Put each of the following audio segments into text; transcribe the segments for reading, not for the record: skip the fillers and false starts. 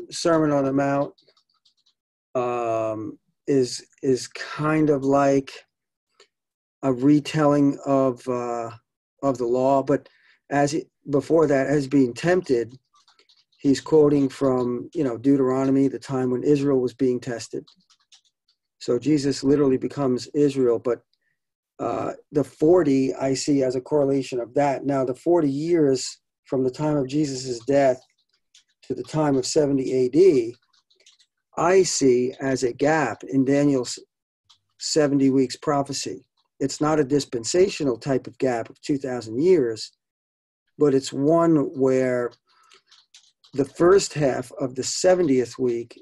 Sermon on the Mount is kind of like a retelling of the law, but before that, as being tempted, he's quoting from Deuteronomy, the time when Israel was being tested. So Jesus literally becomes Israel, but the 40 I see as a correlation of that. Now, the 40 years from the time of Jesus' death to the time of 70 AD, I see as a gap in Daniel's 70 weeks prophecy. It's not a dispensational type of gap of 2,000 years, but it's one where the first half of the 70th week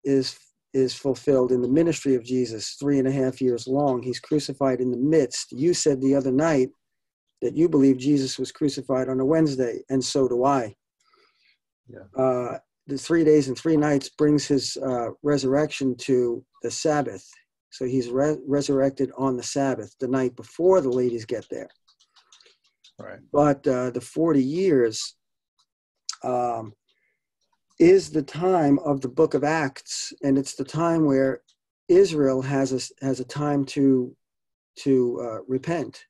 is fulfilled in the ministry of Jesus, 3.5 years long. He's crucified in the midst. You said the other night that you believe Jesus was crucified on a Wednesday, and so do I. Yeah. The 3 days and 3 nights brings his resurrection to the Sabbath. So he's resurrected on the Sabbath, the night before the ladies get there. Right. But the 40 years is the time of the book of Acts, and it's the time where Israel has a time to repent.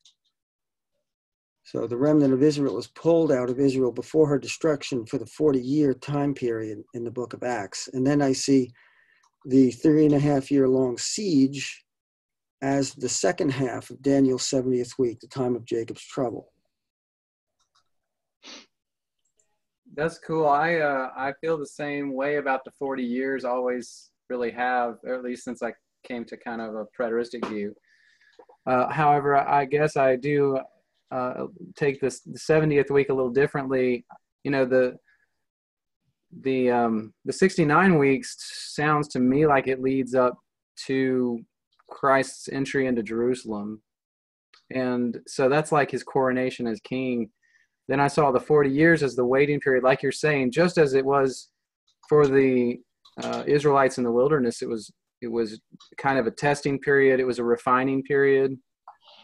So the remnant of Israel is pulled out of Israel before her destruction for the 40-year time period in the book of Acts. And then I see the 3.5-year-long siege as the second half of Daniel's 70th week, the time of Jacob's trouble. That's cool. I feel the same way about the 40 years, always really have, or at least since I came to kind of a preteristic view. However, I guess I do take the 70th week a little differently. The 69 weeks sounds to me like it leads up to Christ's entry into Jerusalem. And so that's like his coronation as king. Then I saw the 40 years as the waiting period, like you're saying, just as it was for the Israelites in the wilderness. It was kind of a testing period. It was a refining period.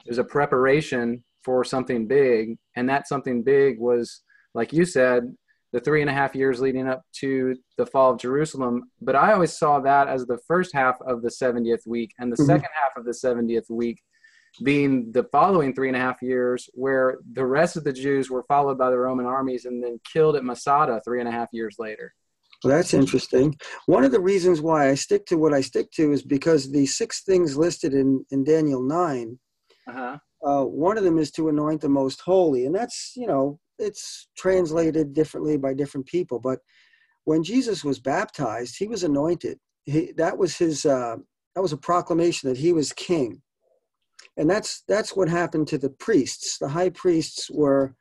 It was a preparation for something big. And that something big was, like you said, the 3.5 years leading up to the fall of Jerusalem. But I always saw that as the first half of the 70th week, and the second half of the 70th week being the following 3.5 years, where the rest of the Jews were followed by the Roman armies and then killed at Masada 3.5 years later. Well, that's interesting. One of the reasons why I stick to what I stick to is because the 6 things listed in Daniel 9, one of them is to anoint the most holy. And that's, it's translated differently by different people. But when Jesus was baptized, he was anointed. That was a proclamation that he was king. And that's what happened to the priests. The high priests were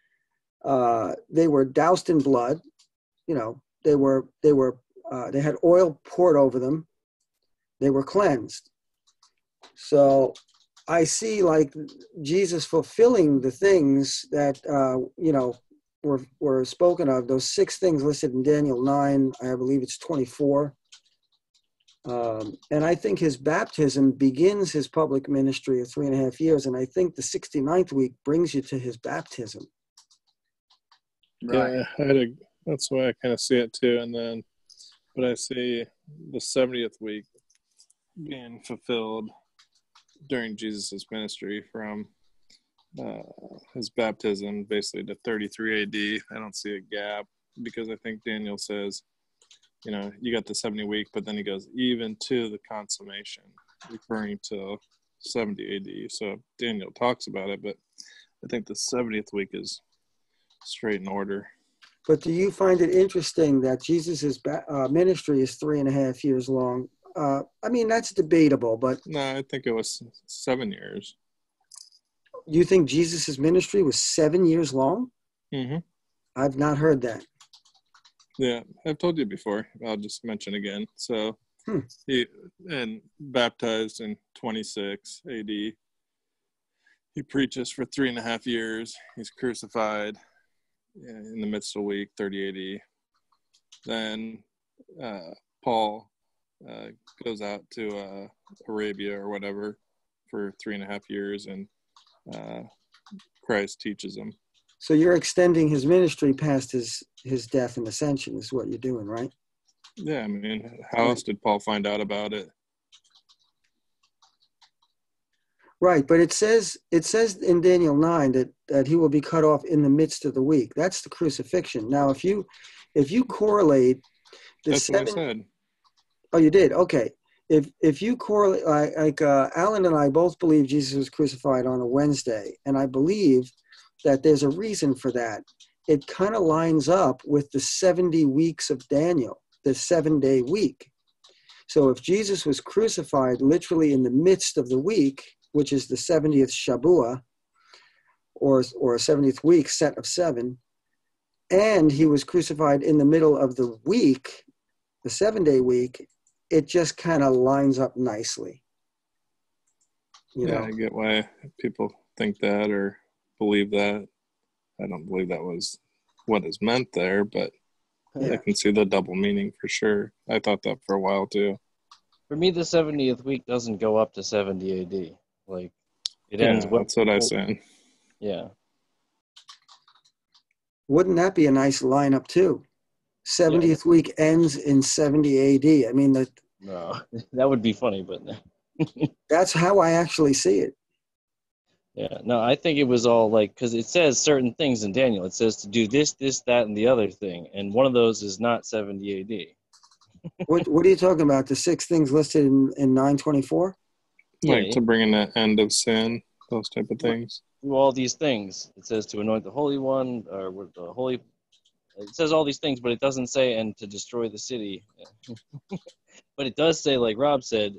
doused in blood. They had oil poured over them. They were cleansed. So I see like Jesus fulfilling the things that were spoken of. Those 6 things listed in Daniel 9. I believe it's 24. And I think his baptism begins his public ministry of 3.5 years. And I think the 69th week brings you to his baptism. Right. Yeah, that's why I kind of see it too. But I see the 70th week being fulfilled during Jesus' ministry from his baptism basically to 33 AD. I don't see a gap because I think Daniel says, you got the 70 week, but then he goes, even to the consummation, referring to 70 AD. So Daniel talks about it, but I think the 70th week is straight in order. But do you find it interesting that Jesus' ministry is 3.5 years long? I mean, that's debatable, but... No, I think it was 7 years. You think Jesus' ministry was 7 years long? Mm-hmm. I've not heard that. Yeah, I've told you before. I'll just mention again. So he baptized in 26 AD. He preaches for 3.5 years. He's crucified in the midst of the week, 30 AD. Then Paul goes out to Arabia or whatever for 3.5 years, and Christ teaches him. So you're extending his ministry past his death and ascension is what you're doing, right? Yeah, I mean, how else did Paul find out about it? Right, but it says in Daniel 9 that he will be cut off in the midst of the week. That's the crucifixion. Now, if you correlate the That's what I said. Oh, you did? Okay. If you correlate, like Alan and I both believe Jesus was crucified on a Wednesday, and I believe that there's a reason for that. It kind of lines up with the 70 weeks of Daniel, the 7-day week. So if Jesus was crucified literally in the midst of the week, which is the 70th Shabua, or a 70th week set of 7, and he was crucified in the middle of the week, the 7-day week, it just kind of lines up nicely. You know? I get why people think that or believe that. I don't believe that was what is meant there, but Yeah. I can see the double meaning for sure. I thought that for a while too. For me, the 70th week doesn't go up to 70 AD. Like, it ends. That's what I said. Yeah. Wouldn't that be a nice lineup too? 70th week ends in 70 AD. I mean, No, that would be funny, but that's how I actually see it. yeah. No, I think it was all like, because it says certain things in Daniel. It says to do this, that, and the other thing, and one of those is not 70 AD. What are you talking about? The 6 things listed in 924? Like to bring in the end of sin, those type of things. Do all these things. It says to anoint the Holy One, or with the Holy. It says all these things, but it doesn't say and to destroy the city. But it does say, like Rob said,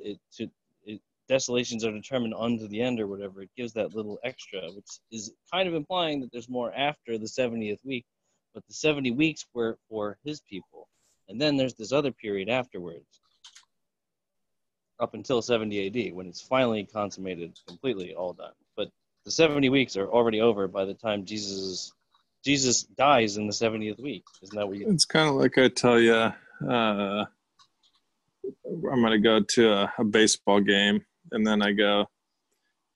desolations are determined unto the end or whatever. It gives that little extra, which is kind of implying that there's more after the 70th week. But the 70 weeks were for his people. And then there's this other period afterwards, up until 70 AD, when it's finally consummated, completely all done. But the 70 weeks are already over by the time Jesus dies in the 70th week. Isn't that what you? It's kind of like I tell you, I'm going to go to a baseball game, and then I go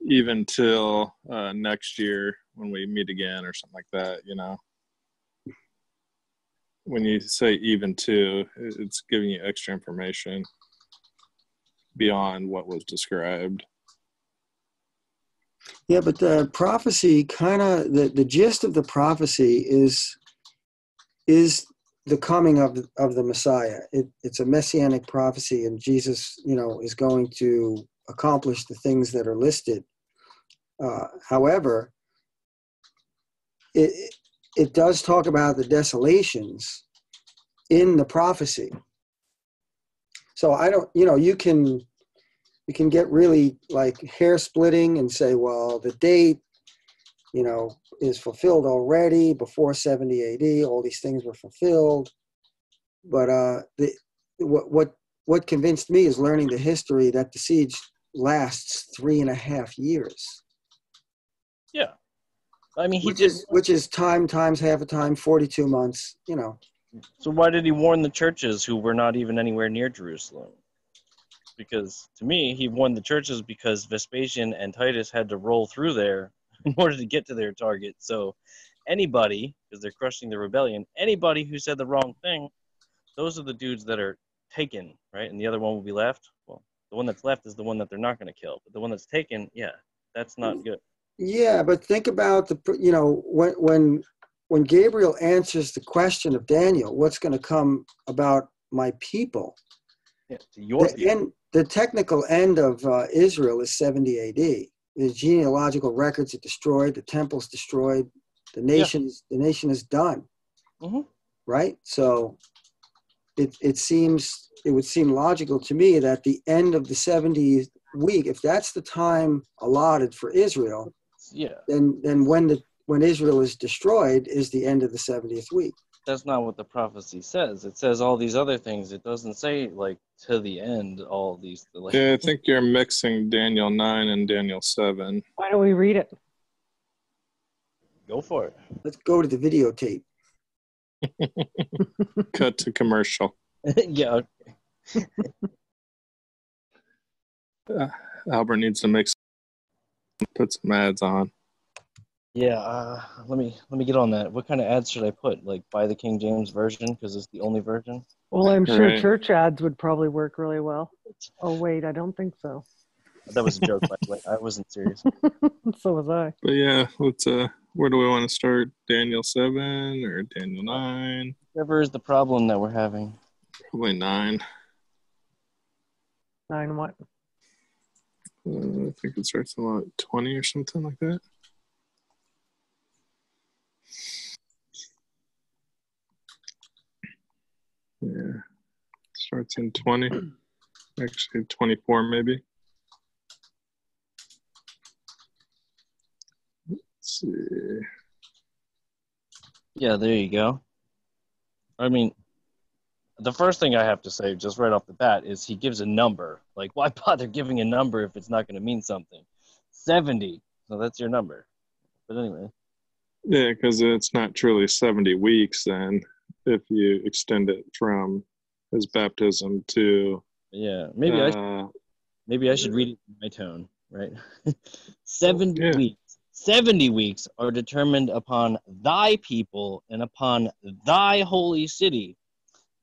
even till next year when we meet again or something like that, you know. When you say even to, it's giving you extra information beyond what was described. Yeah, but the prophecy kind of, the gist of the prophecy is the coming of the Messiah. It's a messianic prophecy, and Jesus, you know, is going to accomplish the things that are listed. However, it does talk about the desolations in the prophecy. So I don't, you know, you can get really like hair splitting and say, well, the date, you know, is fulfilled already before 70 AD. All these things were fulfilled. But what convinced me is learning the history that the siege lasts 3.5 years. Yeah. I mean, which is time times half a time, 42 months, you know. So why did he warn the churches who were not even anywhere near Jerusalem? Because to me, he warned the churches because Vespasian and Titus had to roll through there in order to get to their target. So anybody, because they're crushing the rebellion, anybody who said the wrong thing, those are the dudes that are taken, right? And the other one will be left. Well, the one that's left is the one that they're not going to kill. But the one that's taken, yeah, that's not good. Yeah, but think about you know, when Gabriel answers the question of Daniel, what's going to come about my people? Yeah, to your people. The technical end of Israel is 70 AD. The genealogical records are destroyed. The temple's destroyed. The nation is done. Mm-hmm. Right? So it would seem logical to me that the end of the 70th week, if that's the time allotted for Israel, then when Israel is destroyed is the end of the 70th week. That's not what the prophecy says. It says all these other things. It doesn't say like to the end all these. Like, yeah, I think you're mixing Daniel 9 and Daniel 7. Why don't we read it? Go for it. Let's go to the videotape. Cut to commercial. Yeah. Albert needs to put some ads on. Yeah, let me get on that. What kind of ads should I put? Like buy the King James version because it's the only version. Well, I'm sure Right. church ads would probably work really well. Oh, wait, I don't think so. That was a joke, by the way. I wasn't serious. So was I. But yeah, let's where do we want to start? Daniel 7 or Daniel 9? Whatever is the problem that we're having. Probably 9. 9 what? I think it starts at what, 20 or something like that. Yeah, starts in 20. Actually, 24 maybe. Let's see. Yeah, there you go. I mean, the first thing I have to say just right off the bat is he gives a number. Like, why bother giving a number if it's not going to mean something? 70. So that's your number. But anyway. Yeah, because it's not truly 70 weeks then if you extend it from his baptism to Yeah, maybe I should read it in my tone, right? 70 yeah. weeks. 70 weeks are determined upon thy people and upon thy holy city.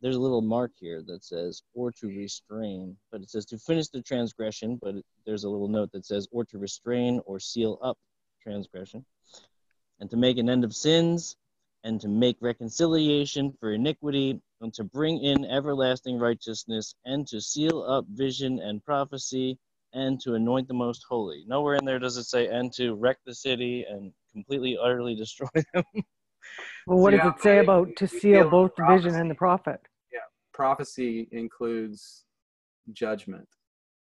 There's a little mark here that says, or to restrain, but it says to finish the transgression, but there's a little note that says, or to restrain or seal up transgression, and to make an end of sins, and to make reconciliation for iniquity, and to bring in everlasting righteousness, and to seal up vision and prophecy, and to anoint the most holy. Nowhere in there does it say, and to wreck the city and completely, utterly destroy them. Well, what does it say about to seal both the vision and the prophet? Yeah, prophecy includes judgment.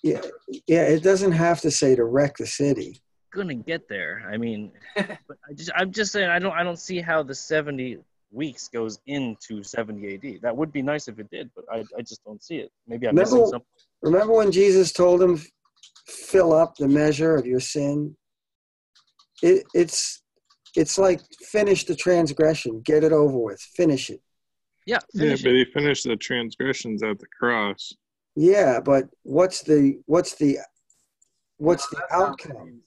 Yeah, it doesn't have to say to wreck the city. Gonna get there. I mean, but I'm just saying I don't see how the 70 weeks goes into 70 AD. That would be nice if it did, but I just don't see it. Maybe I'm missing something. Remember when Jesus told him, fill up the measure of your sin? It's like finish the transgression, get it over with, finish it. Yeah, but he finished the transgressions at the cross. Yeah, but what's the outcome?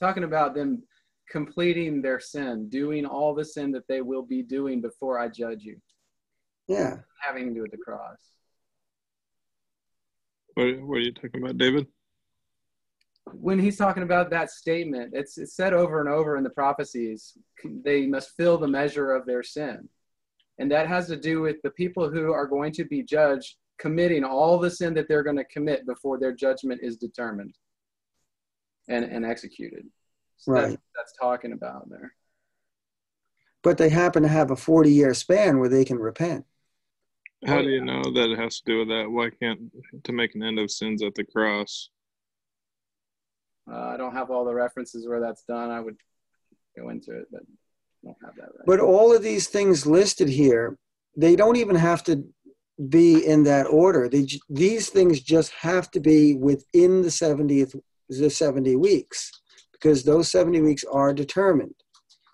Talking about them completing their sin, doing all the sin that they will be doing before I judge you. Yeah. Having to do with the cross. What are you talking about, David? When he's talking about that statement, it's said over and over in the prophecies, they must fill the measure of their sin. And that has to do with the people who are going to be judged committing all the sin that they're going to commit before their judgment is determined and executed. So right. That's talking about there. But they happen to have a 40-year span where they can repent. How do you know that it has to do with that? Why can't to make an end of sins at the cross? I don't have all the references where that's done. I would go into it, but I don't have that right. But all of these things listed here, they don't even have to be in that order. These things just have to be within the 70 weeks, because those 70 weeks are determined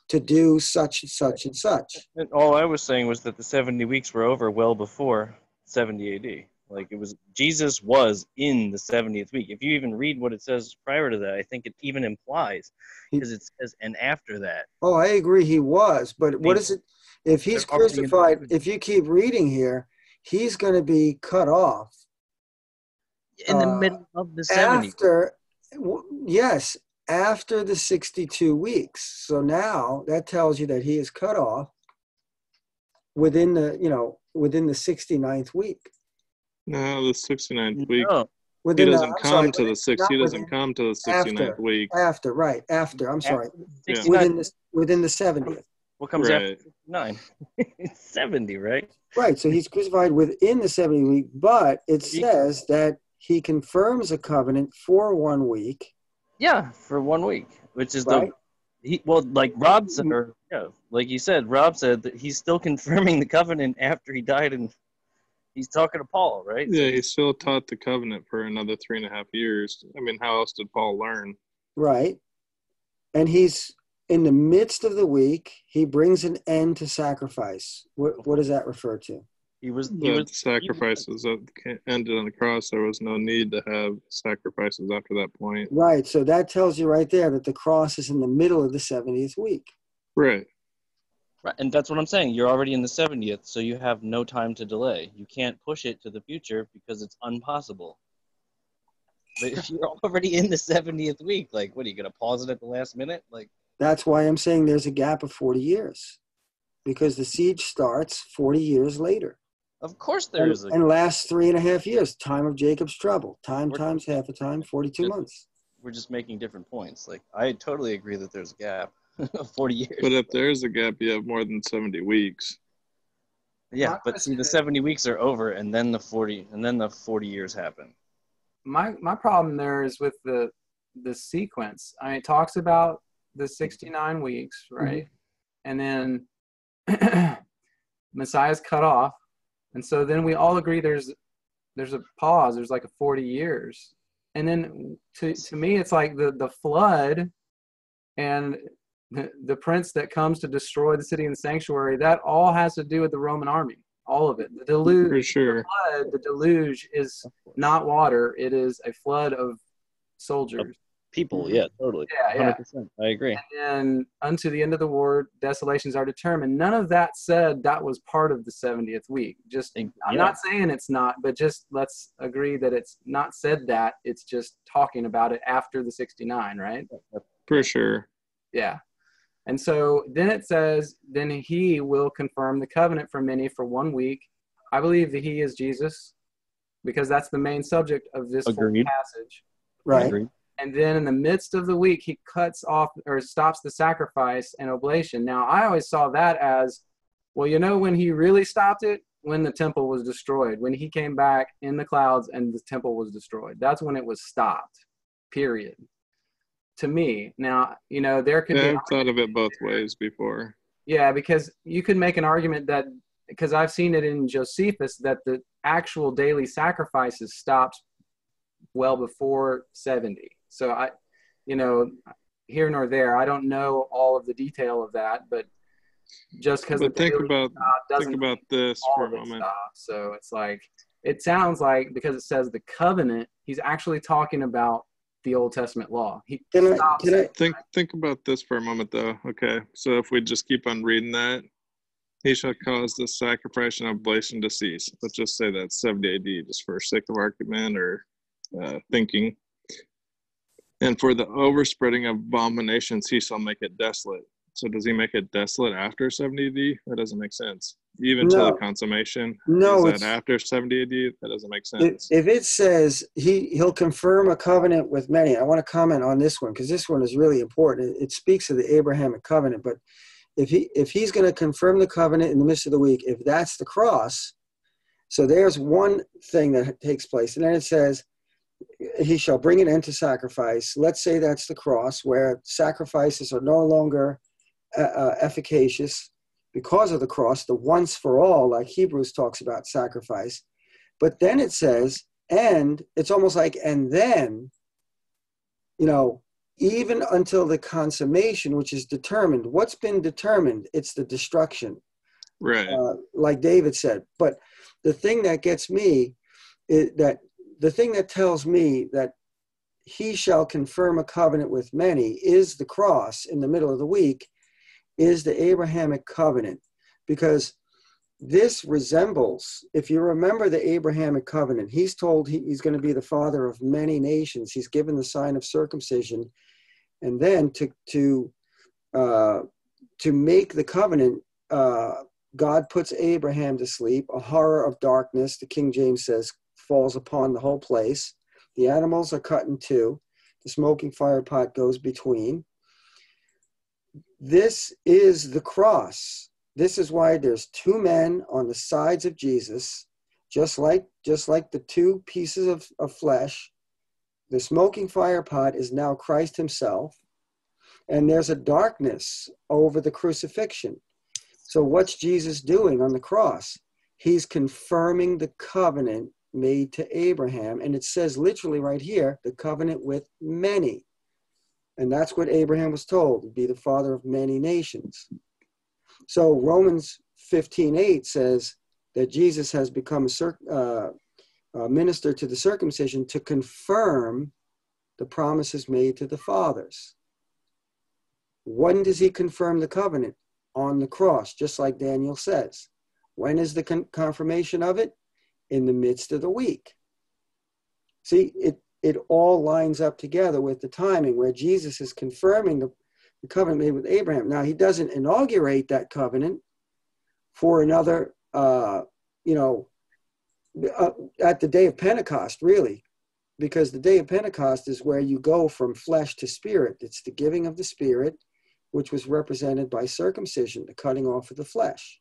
to do such and such and such. And all I was saying was that the 70 weeks were over well before 70 AD. Like Jesus was in the 70th week. If you even read what it says prior to that, I think it even implies, because it says, and after that. Oh, I agree he was, but what is it? If he's crucified, if you keep reading here, he's going to be cut off. In the middle of the 70. After the 62 weeks. So now that tells you that he is cut off within the 69th week. No, the 69th week. No. He doesn't come to the 69th week. After. I'm sorry. Yeah. Within the 70th. What comes after 69? It's 70, right? Right. So he's crucified within the 70 week, but it says that he confirms a covenant for 1 week. Yeah, for 1 week, which is right? like Rob said, like you said, Rob said that he's still confirming the covenant after he died, and he's talking to Paul, right? Yeah, he still taught the covenant for another 3.5 years. I mean, how else did Paul learn? Right. And he's in the midst of the week, he brings an end to sacrifice. What does that refer to? He was sacrifices that ended on the cross. There was no need to have sacrifices after that point. Right. So that tells you right there that the cross is in the middle of the 70th week. Right. Right, and that's what I'm saying. You're already in the 70th, so you have no time to delay. You can't push it to the future because it's impossible. But if you're already in the 70th week, like, what, are you going to pause it at the last minute? Like, that's why I'm saying there's a gap of 40 years, because the siege starts 40 years later. Of course there is. And lasts 3.5 years, time of Jacob's trouble. Time times half a time, 42 months. We're just making different points. Like, I totally agree that there's a gap of 40 years. But if there's a gap, you have more than 70 weeks. Yeah, but see, the 70 weeks are over, and then the 40 years happen. My problem there is with the sequence. I mean, it talks about the 69 weeks, right? Mm-hmm. And then Messiah's cut off. And so then we all agree there's a pause. There's like a 40 years. And then to me, it's like the flood and the prince that comes to destroy the city and the sanctuary, that all has to do with the Roman army. All of it. The deluge, for sure. The deluge is not water. It is a flood of soldiers. People, yeah, totally. Yeah, 100%. I agree. And unto the end of the war, desolations are determined. None of that said that was part of the 70th week. I'm not saying it's not, but just let's agree that it's not said that. It's just talking about it after the 69, right? For sure. Yeah. And so then it says, then he will confirm the covenant for many for 1 week. I believe that he is Jesus, because that's the main subject of this whole passage. Right. Agreed. And then in the midst of the week, he cuts off or stops the sacrifice and oblation. Now, I always saw that as, well, when he really stopped it? When the temple was destroyed. When he came back in the clouds and the temple was destroyed. That's when it was stopped, period. To me. Now, there could be... I've thought of it both ways before. Yeah, because you could make an argument that, because I've seen it in Josephus, that the actual daily sacrifices stopped well before 70. So here nor there, I don't know all of the detail of that, but just because think about this for a moment. So it's like, it sounds like, because it says the covenant, he's actually talking about the Old Testament law. Think about this for a moment, though. Okay, so if we just keep on reading that, he shall cause the sacrifice and oblation to cease. Let's just say that's 70 AD, just for sake of argument or thinking. And for the overspreading of abominations, he shall make it desolate. So does he make it desolate after 70 AD? That doesn't make sense. Even to the consummation. No, is that after 70 AD? That doesn't make sense. If it says he'll confirm a covenant with many, I want to comment on this one because this one is really important. It speaks of the Abrahamic covenant, but if he's going to confirm the covenant in the midst of the week, if that's the cross, so there's one thing that takes place, and then it says, he shall bring an end to sacrifice. Let's say that's the cross, where sacrifices are no longer efficacious because of the cross, the once for all, like Hebrews talks about sacrifice. But then it says, and it's almost like, and then, even until the consummation, which is determined. What's been determined? It's the destruction. Right. Like David said. But the thing that gets me is that the thing that tells me that he shall confirm a covenant with many is the cross in the middle of the week, is the Abrahamic covenant. Because this resembles, if you remember the Abrahamic covenant, he's told he's going to be the father of many nations. He's given the sign of circumcision. And then to make the covenant, God puts Abraham to sleep. A horror of darkness, the King James says, falls upon the whole place. The animals are cut in two. The smoking fire pot goes between. This is the cross. This is why there's two men on the sides of Jesus, just like the two pieces of flesh. The smoking fire pot is now Christ himself, and there's a darkness over the crucifixion. So what's Jesus doing on the cross? He's confirming the covenant made to Abraham, and it says literally right here, the covenant with many. And that's what Abraham was told, to be the father of many nations. So Romans 15:8 says, that Jesus has become a minister to the circumcision to confirm the promises made to the fathers. When does he confirm the covenant? On the cross, just like Daniel says. When is the confirmation of it? In the midst of the week. See, it all lines up together with the timing where Jesus is confirming the covenant made with Abraham. Now, he doesn't inaugurate that covenant for another, at the day of Pentecost, really, because the day of Pentecost is where you go from flesh to spirit. It's the giving of the Spirit, which was represented by circumcision, the cutting off of the flesh.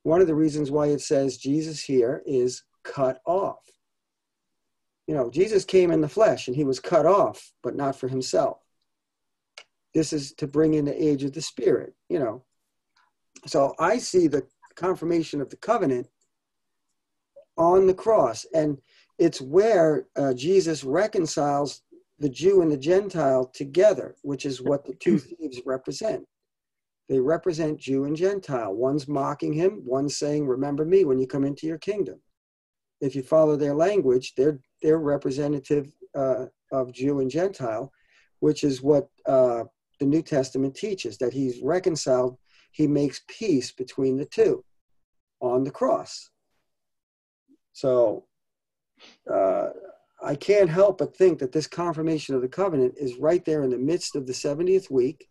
One of the reasons why it says Jesus here is cut off. Jesus came in the flesh and he was cut off, but not for himself. This is to bring in the age of the Spirit, So I see the confirmation of the covenant on the cross. And it's where Jesus reconciles the Jew and the Gentile together, which is what the two thieves represent. They represent Jew and Gentile. One's mocking him, one's saying, remember me when you come into your kingdom. If you follow their language, they're representative of Jew and Gentile, which is what the New Testament teaches, that he's reconciled, he makes peace between the two on the cross. So I can't help but think that this confirmation of the covenant is right there in the midst of the 70th week,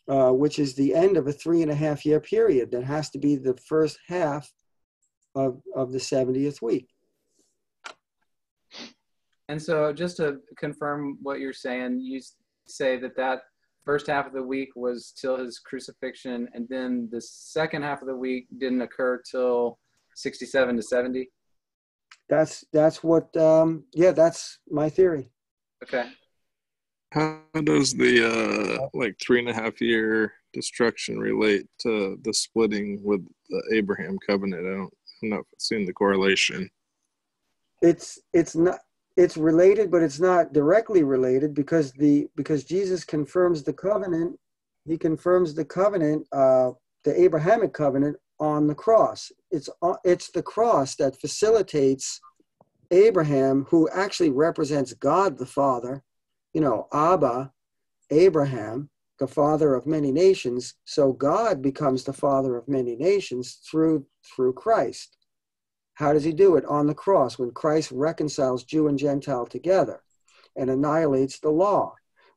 which is the end of a 3.5-year period. That has to be the first half of the 70th week. And so just to confirm what you're saying, you say that first half of the week was till his crucifixion, and then the second half of the week didn't occur till 67 to 70? That's what, that's my theory. Okay. How does the 3.5-year destruction relate to the splitting with the Abraham covenant? I'm not seeing the correlation. It's related, but it's not directly related because Jesus confirms the covenant. He confirms the covenant, the Abrahamic covenant, on the cross. It's the cross that facilitates Abraham, who actually represents God the Father, Abba, Abraham, the father of many nations. So God becomes the father of many nations through Christ. How does he do it? On the cross, when Christ reconciles Jew and Gentile together and annihilates the law,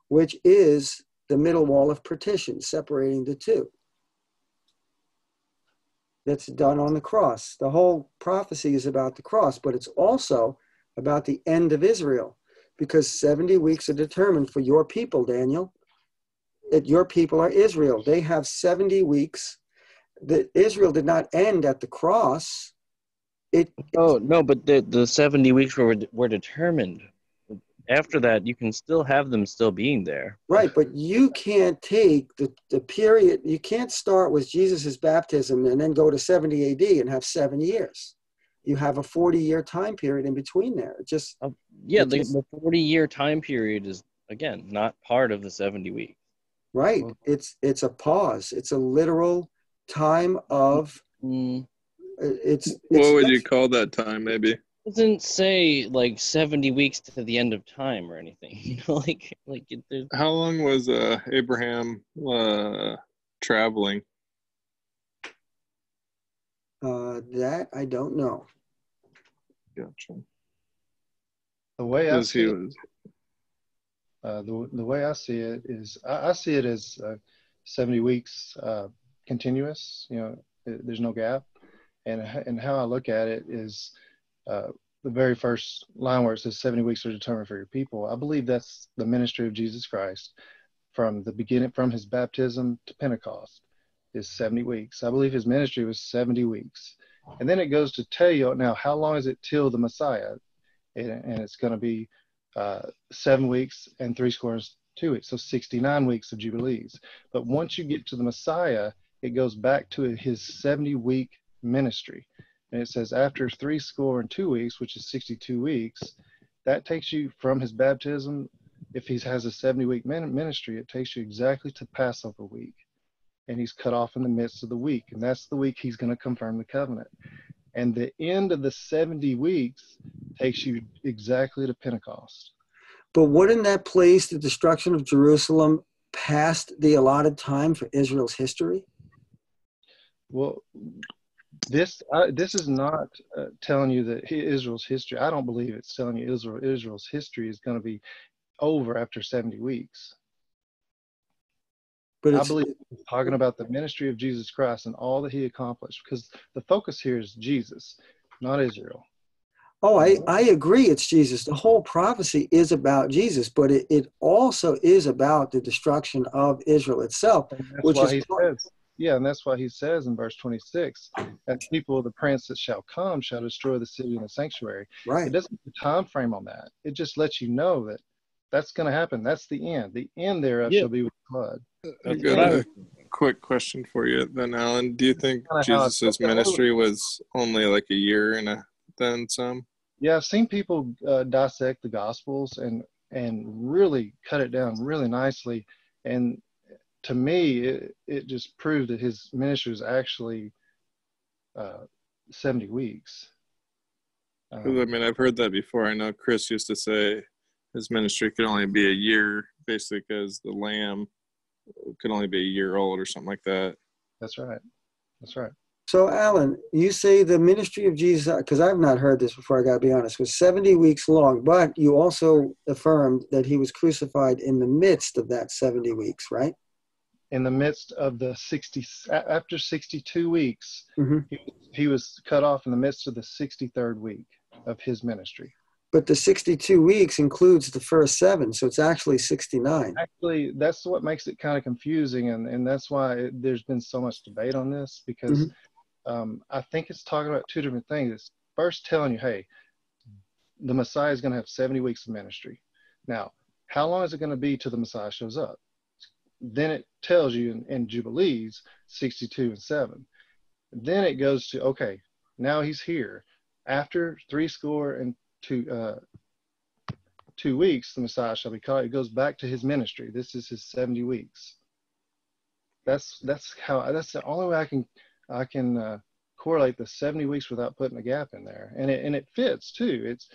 which is the middle wall of partition, separating the two. That's done on the cross. The whole prophecy is about the cross, but it's also about the end of Israel, because 70 weeks are determined for your people, Daniel. That your people are Israel. They have 70 weeks. Israel did not end at the cross. No, but the 70 weeks were determined. After that, you can still have them still being there. Right, but you can't take the period. You can't start with Jesus' baptism and then go to 70 AD and have 7 years. You have a 40-year time period in between there. The 40-year time period is, again, not part of the 70 weeks. Right. It's a pause. It's a literal time of. What would you call that time? Maybe. It doesn't say 70 weeks to the end of time or anything. How long was Abraham traveling? That I don't know. Gotcha. The way I see it, the way I see it is, I see it as 70 weeks continuous. There's no gap, and how I look at it is the very first line where it says 70 weeks are determined for your people. I believe that's the ministry of Jesus Christ from the beginning, from his baptism to Pentecost, is 70 weeks. I believe his ministry was 70 weeks. And then it goes to tell you now, how long is it till the Messiah? And it's going to be 7 weeks and 62 weeks, so 69 weeks of Jubilees. But once you get to the Messiah, it goes back to his 70-week ministry. And it says after 62 weeks, which is 62 weeks, that takes you from his baptism. If he has a 70-week ministry, it takes you exactly to Passover week. and he's cut off in the midst of the week. And that's the week he's going to confirm the covenant. And the end of the 70 weeks takes you exactly to Pentecost. But wouldn't that place the destruction of Jerusalem past the allotted time for Israel's history? Well, this is not telling you that Israel's history. I don't believe it's telling you Israel's history is going to be over after 70 weeks. But I believe it's talking about the ministry of Jesus Christ and all that he accomplished, because the focus here is Jesus, not Israel. Oh, I agree. It's Jesus. The whole prophecy is about Jesus, but it also is about the destruction of Israel itself, which is and that's why he says in verse 26, and people of the prince that shall come shall destroy the city and the sanctuary. Right. It doesn't put a time frame on that. It just lets you know that that's going to happen. That's the end. The end thereof shall be with blood. I've got a quick question for you then, Alan. Do you think Jesus' ministry was only like a year and then some? Yeah, I've seen people dissect the Gospels and really cut it down really nicely. And to me, it just proved that his ministry was actually 70 weeks. I mean, I've heard that before. I know Chris used to say his ministry could only be a year, basically because the lamb could only be a year old or something like that. That's right. That's right. So, Alan, you say the ministry of Jesus, because I've not heard this before, I got to be honest, was 70 weeks long, but you also affirmed that he was crucified in the midst of that 70 weeks, right? In the midst of the after 62 weeks, he was cut off in the midst of the 63rd week of his ministry. But the 62 weeks includes the first 7, so it's actually 69. Actually, that's what makes it kind of confusing, and that's why there's been so much debate on this, because I think it's talking about two different things. It's first telling you, hey, the Messiah is going to have 70 weeks of ministry. Now, how long is it going to be till the Messiah shows up? Then it tells you in Jubilees 62 and 7. Then it goes to, okay, now he's here. After 2 weeks, the Messiah shall be called. It goes back to his ministry. This is his 70 weeks. That's the only way I can correlate the 70 weeks without putting a gap in there, and it fits too. It's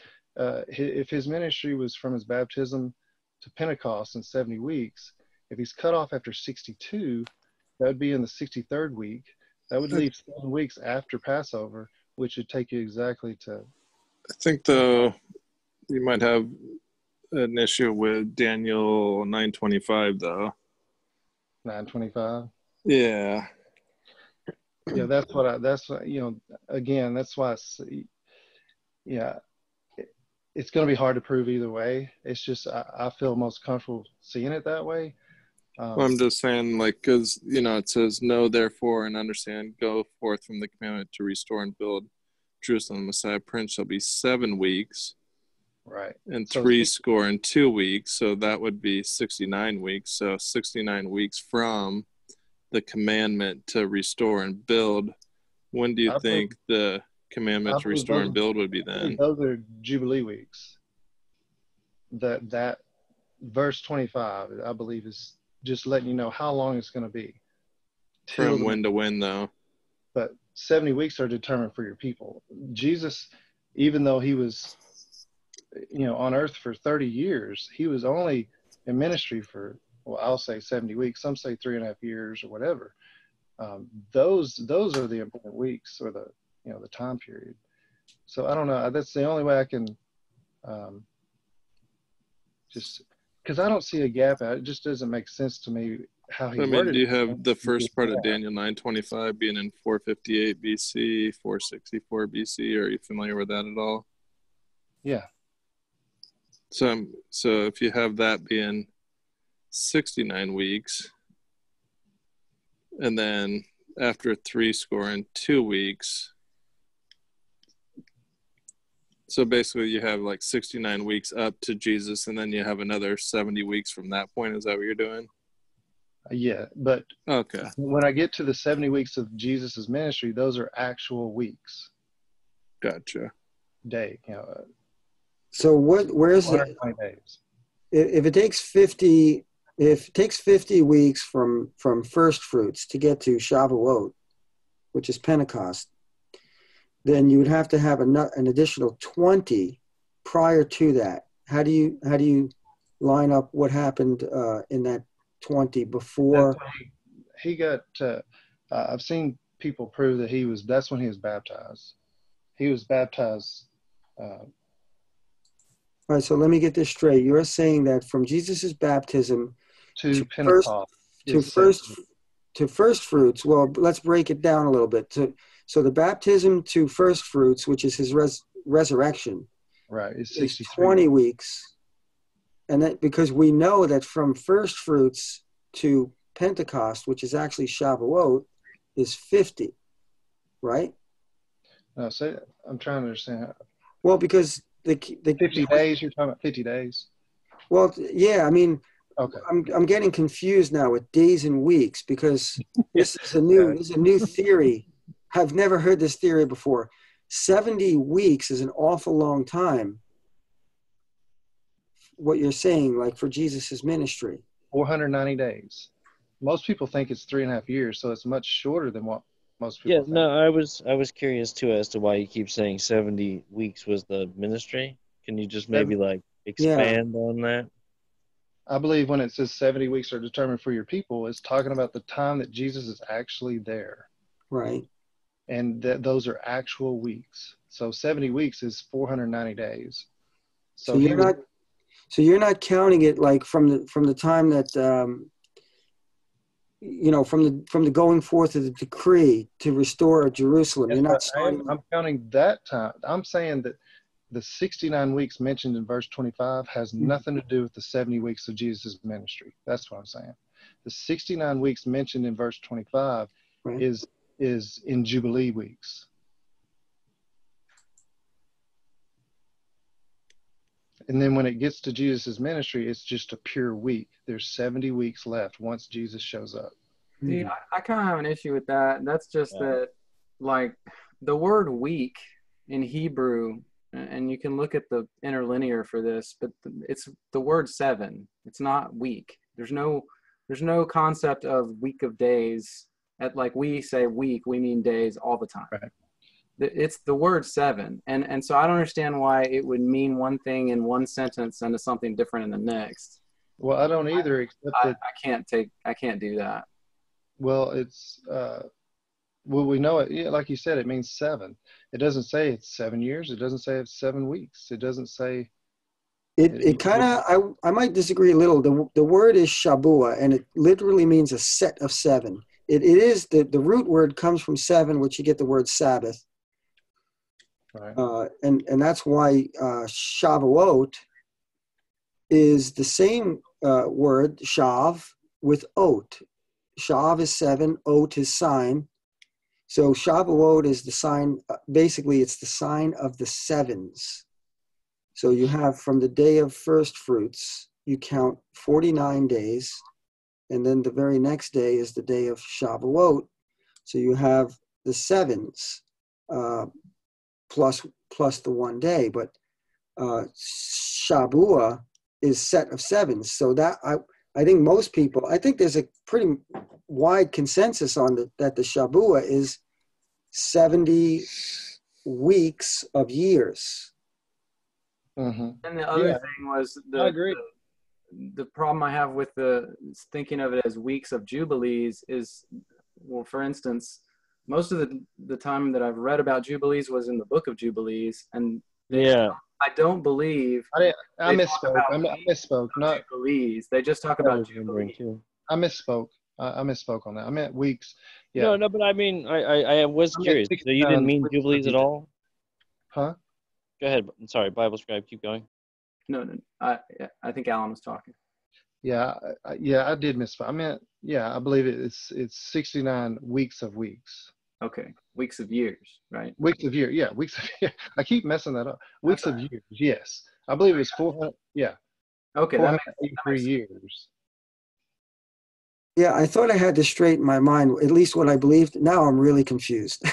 if his ministry was from his baptism to Pentecost in 70 weeks, if he's cut off after 62, that would be in the 63rd week. That would leave 7 weeks after Passover, which would take you exactly to. I think though you might have an issue with Daniel 9:25 though. 9:25. Yeah. Yeah, that's what again, that's why it's going to be hard to prove either way. It's just I feel most comfortable seeing it that way. I'm just saying, like, because it says, "Know therefore and understand, go forth from the commandment to restore and build Jerusalem. The Messiah Prince shall be 7 weeks, right, and 62 weeks. So that would be 69 weeks. So 69 weeks from the commandment to restore and build. When do you think the commandment to restore and build would be then? Those are Jubilee weeks. That verse 25, I believe, is just letting you know how long it's going to be. From when to when, though? But 70 weeks are determined for your people. Jesus, even though he was, on earth for 30 years, he was only in ministry for, well, I'll say 70 weeks. Some say 3.5 years or whatever. Those are the important weeks, or the time period. So I don't know. That's the only way I can just, because I don't see a gap. It just doesn't make sense to me how he worded it. Do you have the first part of Daniel 9:25 being in 458 BC, 464 BC? Are you familiar with that at all? Yeah. So if you have that being 69 weeks, and then after 62 weeks, so basically you have like 69 weeks up to Jesus, and then you have another 70 weeks from that point. Is that what you're doing? Yeah, but okay. When I get to the 70 weeks of Jesus's ministry, those are actual weeks. Gotcha. Day, So where's 120 days. If it takes 50 if it takes 50 weeks from first fruits to get to Shavuot, which is Pentecost, then you would have to have an additional 20 prior to that. How do you line up what happened in that 20 before? He got. I've seen people prove that that's when he was baptized. He was baptized. All right, so let me get this straight. You're saying that from Jesus's baptism to Pentecost to first fruits. Well, let's break it down a little bit. So the baptism to first fruits, which is his resurrection, right, is 20 weeks. And that because we know that from first fruits to Pentecost, which is actually Shavuot, is 50, right? No, so I'm trying to understand. Well, because the 50 days, you're talking about 50 days? Well, yeah, I mean, okay. I'm getting confused now with days and weeks because this is a new theory. I've never heard this theory before. 70 weeks is an awful long time. What you're saying, like for Jesus's ministry. 490 days. Most people think it's 3.5 years, so it's much shorter than what most people think. No, I was curious too as to why you keep saying 70 weeks was the ministry. Can you just maybe expand on that? I believe when it says 70 weeks are determined for your people, it's talking about the time that Jesus is actually there. Right. And those are actual weeks. So 70 weeks is 490 days. So you're not counting it like from the time that from the going forth of the decree to restore Jerusalem. Yes, you're not starting. I'm counting that time. I'm saying that the 69 weeks mentioned in verse 25 has nothing to do with the 70 weeks of Jesus' ministry. That's what I'm saying. The 69 weeks mentioned in verse 25 right. is in Jubilee weeks. And then when it gets to Jesus' ministry, it's just a pure week. There's 70 weeks left once Jesus shows up. See, I kind of have an issue with that. That's just that, like, the word week in Hebrew, and you can look at the interlinear for this, but it's the word 7. It's not week. There's no concept of week of days. Like we say week, we mean days all the time. Right. It's the word 7. And so I don't understand why it would mean one thing in one sentence and something different in the next. Well, I don't either, except that I can't do that. Well, it's we know it. Yeah, like you said, it means 7. It doesn't say it's 7 years. It doesn't say it's 7 weeks. It doesn't say. It kind of. I might disagree a little. The word is shabua, and it literally means a set of 7. It is the root word comes from 7, which you get the word Sabbath. Right. And that's why Shavuot is the same word shav with ot. Shav is 7, ot is sign. So Shavuot is the sign. Basically, it's the sign of the 7s. So you have from the day of first fruits, you count 49 days, and then the very next day is the day of Shavuot. So you have the 7s. Plus the 1 day, but Shabua is set of 7s. So that I think most people, I think there's a pretty wide consensus on that the Shabua is 70 weeks of years. Mm-hmm. And the other thing was I agree. The problem I have with thinking of it as weeks of Jubilees is, well, for instance, most of the time that I've read about Jubilees was in the book of Jubilees, and I don't believe. I misspoke. I misspoke. Not Jubilees. They just talk about Jubilees. I misspoke. I misspoke on that. I meant weeks. Yeah. No, but I mean, I was curious. So you didn't mean Jubilees at all? Huh? Go ahead. I'm sorry, Bible scribe. Keep going. No. I think Alan was talking. Yeah, I did misspoke. I meant, I believe it's 69 weeks of weeks. Okay, weeks of years, right? Weeks of year, yeah, weeks of year. I keep messing that up. Weeks of years, yes. I believe it was 400. Yeah. Okay, 483 years. Yeah, I thought I had this straight in my mind, at least what I believed. Now I'm really confused.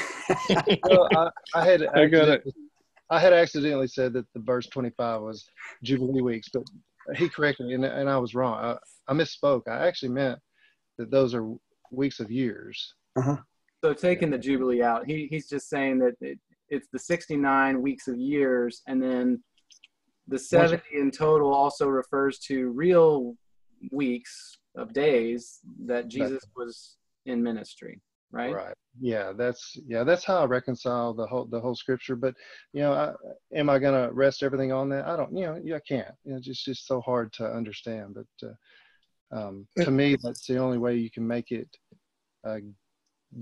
Well, I had accidentally said that the verse 25 was Jubilee weeks, but he corrected me, and I was wrong. misspoke. I actually meant that those are weeks of years. Uh-huh. So taking the Jubilee out, he's just saying that it's the 69 weeks of years, and then the 70 in total also refers to real weeks of days that Jesus was in ministry, right? Right. Yeah, that's how I reconcile the whole scripture. But am I going to rest everything on that? I don't. I can't. It's just so hard to understand. But to me, that's the only way you can make it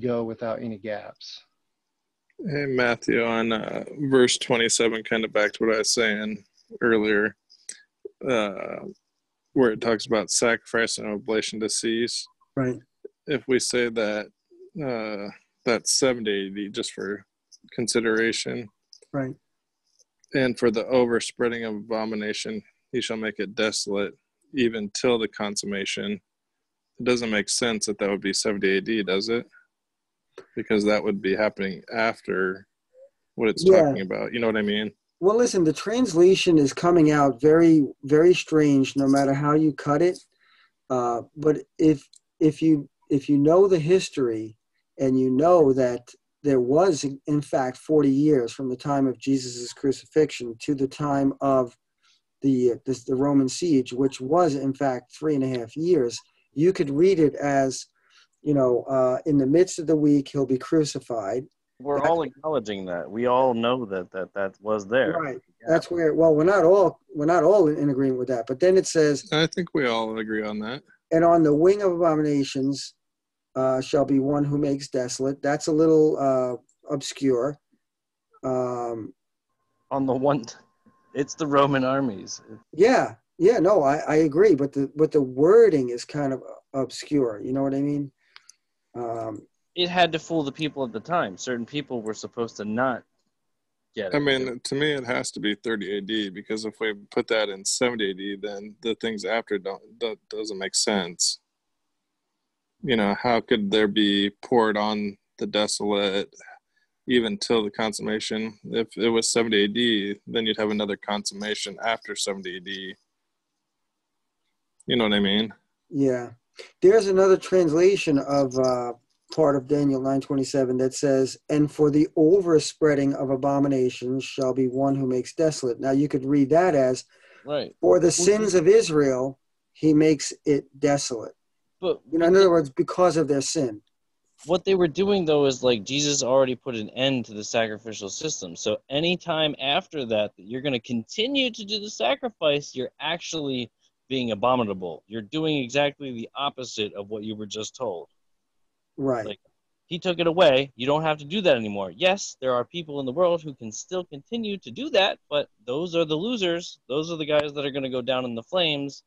go without any gaps. Hey, Matthew, on verse 27, kind of back to what I was saying earlier, where it talks about sacrifice and oblation to cease. Right. If we say that that's 70 AD, just for consideration. Right. And for the overspreading of abomination, he shall make it desolate, even till the consummation. It doesn't make sense that would be 70 AD, does it? Because that would be happening after what it's talking about. You know what I mean? Well, listen, the translation is coming out very, very strange, no matter how you cut it. But if you know the history, and you know that there was, in fact, 40 years from the time of Jesus' crucifixion to the time of the Roman siege, which was, in fact, 3.5 years, you could read it as, in the midst of the week, he'll be crucified. We're all acknowledging that. We all know that was there. Right. Yeah. That's where, well, we're not all in agreement with that. But then it says, I think we all agree on that. And on the wing of abominations shall be one who makes desolate. That's a little obscure. On the one, it's the Roman armies. Yeah, no, I agree, but the wording is kind of obscure. You know what I mean? It had to fool the people at the time. Certain people were supposed to not get it. I mean, to me, it has to be 30 AD, because if we put that in 70 AD, then the things after doesn't make sense. How could there be poured on the desolate even till the consummation? If it was 70 AD, then you'd have another consummation after 70 AD. You know what I mean? Yeah. There's another translation of part of Daniel 9:27 that says, and for the overspreading of abominations shall be one who makes desolate. Now you could read that as, right, for the sins of Israel, he makes it desolate. But in other words, because of their sin. What they were doing, though, is like Jesus already put an end to the sacrificial system. So anytime after that you're going to continue to do the sacrifice, you're actually being abominable. You're doing exactly the opposite of what you were just told. Right. Like, he took it away. You don't have to do that anymore. Yes, there are people in the world who can still continue to do that, but those are the losers. Those are the guys that are going to go down in the flames.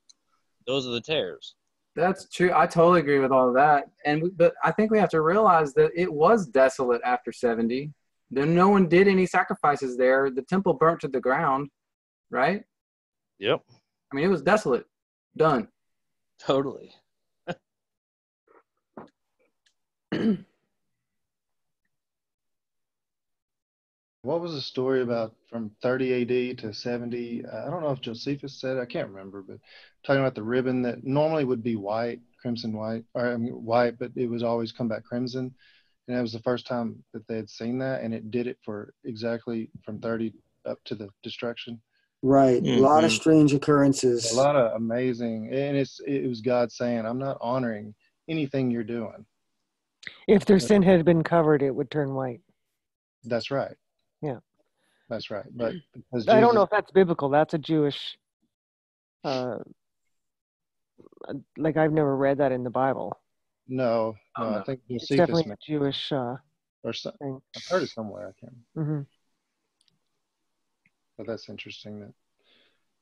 Those are the tares. That's true. I totally agree with all of that. But I think we have to realize that it was desolate after 70. Then no one did any sacrifices there. The temple burnt to the ground, right? Yep. I mean, it was desolate. Done. Totally. What was the story about from 30 AD to 70? I don't know if Josephus said it. I can't remember, but talking about the ribbon that normally would be white, crimson white, white, but it was always come back crimson. And that was the first time that they had seen that, and it did it for exactly from 30 up to the destruction. Right. Mm-hmm. A lot of strange occurrences. A lot of amazing, and it was God saying, I'm not honoring anything you're doing. If their sin had been covered, it would turn white. That's right. Yeah. That's right. But because I don't know if that's biblical. That's a Jewish, like I've never read that in the Bible. No, I think it's definitely a Jewish or thing. I've heard it somewhere. I can't. Mm-hmm. But that's interesting. That.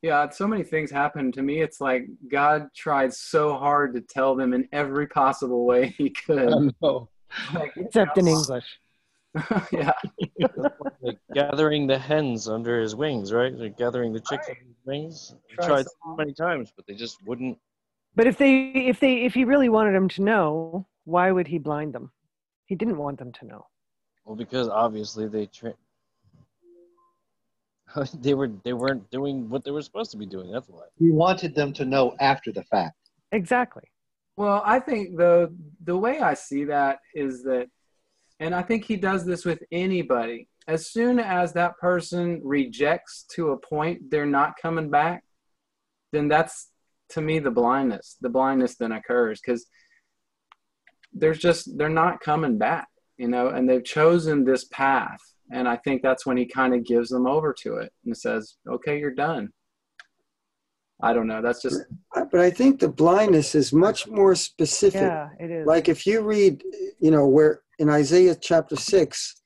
Yeah, so many things happened. To me, it's like God tried so hard to tell them in every possible way he could. I know. Except in English. Yeah. Like gathering the hens under his wings, right? Like gathering the chicks under his wings. He tried so many times, but they just wouldn't. But if he really wanted them to know, why would he blind them? He didn't want them to know. Well, because obviously they weren't doing what they were supposed to be doing. That's why. He wanted them to know after the fact. Exactly. Well, I think the way I see that is that, and I think he does this with anybody. As soon as that person rejects to a point they're not coming back, then that's, to me, the blindness. The blindness then occurs because they're not coming back, and they've chosen this path. And I think that's when he kind of gives them over to it and says, okay, you're done. I don't know. That's just. But I think the blindness is much more specific. Yeah, it is. Like if you read, where in Isaiah chapter 6,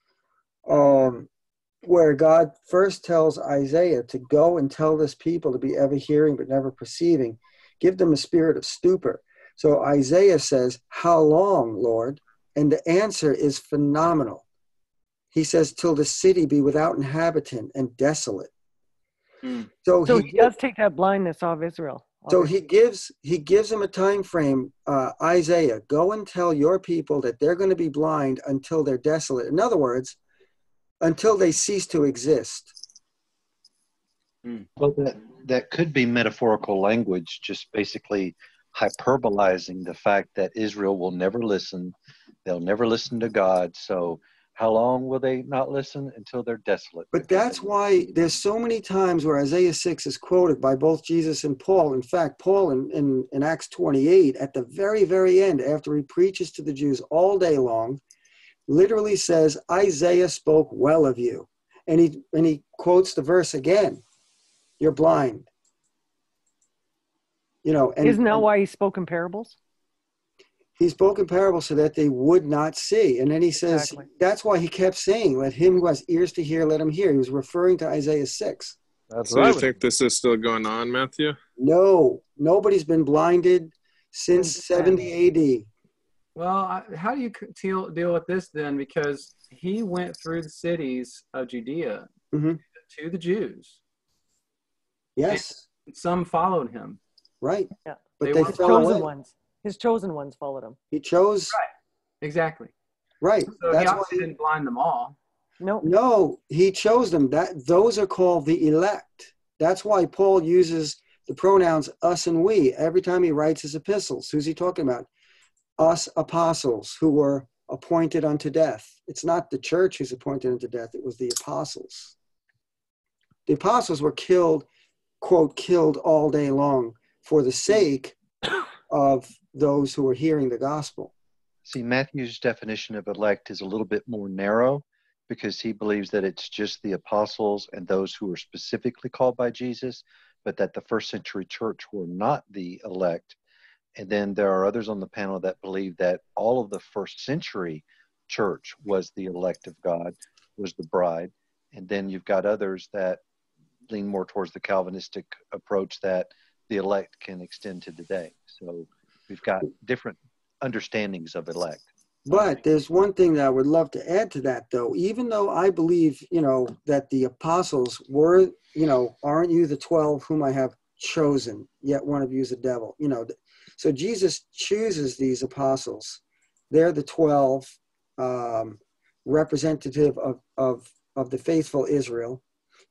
where God first tells Isaiah to go and tell this people to be ever hearing but never perceiving, give them a spirit of stupor. So Isaiah says, how long, Lord? And the answer is phenomenal. He says, till the city be without inhabitant and desolate. So he does take that blindness off Israel. So he gives him a time frame. Isaiah, go and tell your people that they're going to be blind until they're desolate. In other words, until they cease to exist. Well, that could be metaphorical language, just basically hyperbolizing the fact that Israel will never listen. They'll never listen to God. So how long will they not listen? Until they're desolate. But that's why there's so many times where Isaiah 6 is quoted by both Jesus and Paul. In fact, Paul in Acts 28, at the very, very end, after he preaches to the Jews all day long, literally says, Isaiah spoke well of you. And he quotes the verse again. You're blind. Isn't that why he spoke in parables? He spoke in parables so that they would not see. And then he says, exactly. That's why he kept saying, let him who has ears to hear, let him hear. He was referring to Isaiah 6. So you think this is still going on, Matthew? No, nobody's been blinded since 70 AD. Well, how do you deal with this then? Because he went through the cities of Judea to the Jews. Yes. And some followed him. Right. Yeah. But they fell away. His chosen ones followed him. He chose. Right. Exactly. Right. So that's he obviously didn't blind them all. Nope. No, he chose them. Those are called the elect. That's why Paul uses the pronouns us and we every time he writes his epistles. Who's he talking about? Us apostles who were appointed unto death. It's not the church who's appointed unto death. It was the apostles. The apostles were killed, quote, killed all day long for the sake of those who were hearing the gospel. See, Matthew's definition of elect is a little bit more narrow because he believes that it's just the apostles and those who were specifically called by Jesus, but that the first century church were not the elect. And then there are others on the panel that believe that all of the first century church was the elect of God, was the bride. And then you've got others that lean more towards the Calvinistic approach that the elect can extend to today. So we've got different understandings of elect. But there's one thing that I would love to add to that, though. Even though I believe, that the apostles were, aren't you the 12 whom I have chosen, yet one of you is a devil. So Jesus chooses these apostles. They're the 12 representative of the faithful Israel,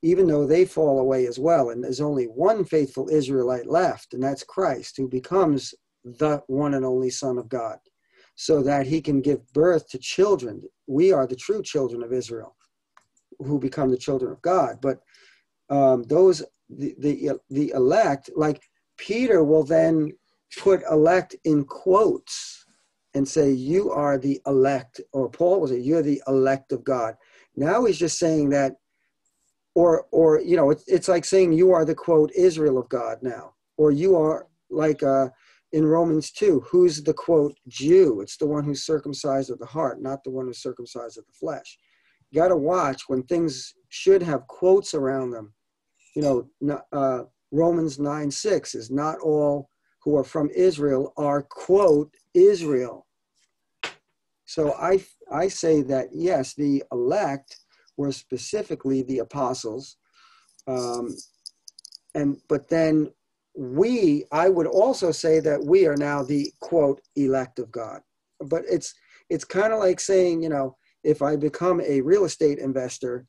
even though they fall away as well. And there's only one faithful Israelite left, and that's Christ, who becomes the one and only Son of God, so that he can give birth to children. We are the true children of Israel who become the children of God. But the elect, like Peter will then put elect in quotes and say, you are the elect, or Paul will say, you're the elect of God. Now he's just saying that, or it's like saying you are the, quote, Israel of God now, or you are like in Romans 2, who's the, quote, Jew? It's the one who's circumcised of the heart, not the one who's circumcised of the flesh. You got to watch when things should have quotes around them. Romans 9:6 is not all who are from Israel are, quote, Israel. So I say that, yes, the elect were specifically the apostles. But then I would also say that we are now the, quote, elect of God. But it's kind of like saying, if I become a real estate investor,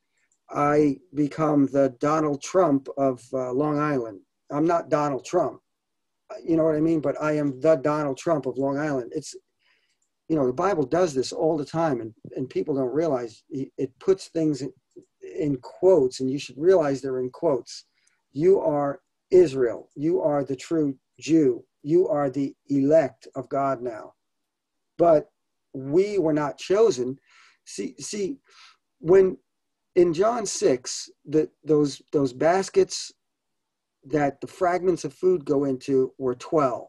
I become the Donald Trump of Long Island. I'm not Donald Trump. you know what I mean? But I am the Donald Trump of Long Island. It's, you know, the Bible does this all the time, and people don't realize it puts things in quotes, and you should realize they're in quotes. You are Israel. You are the true Jew. You are the elect of God now. But we were not chosen. See, when in John 6, those baskets that the fragments of food go into were 12.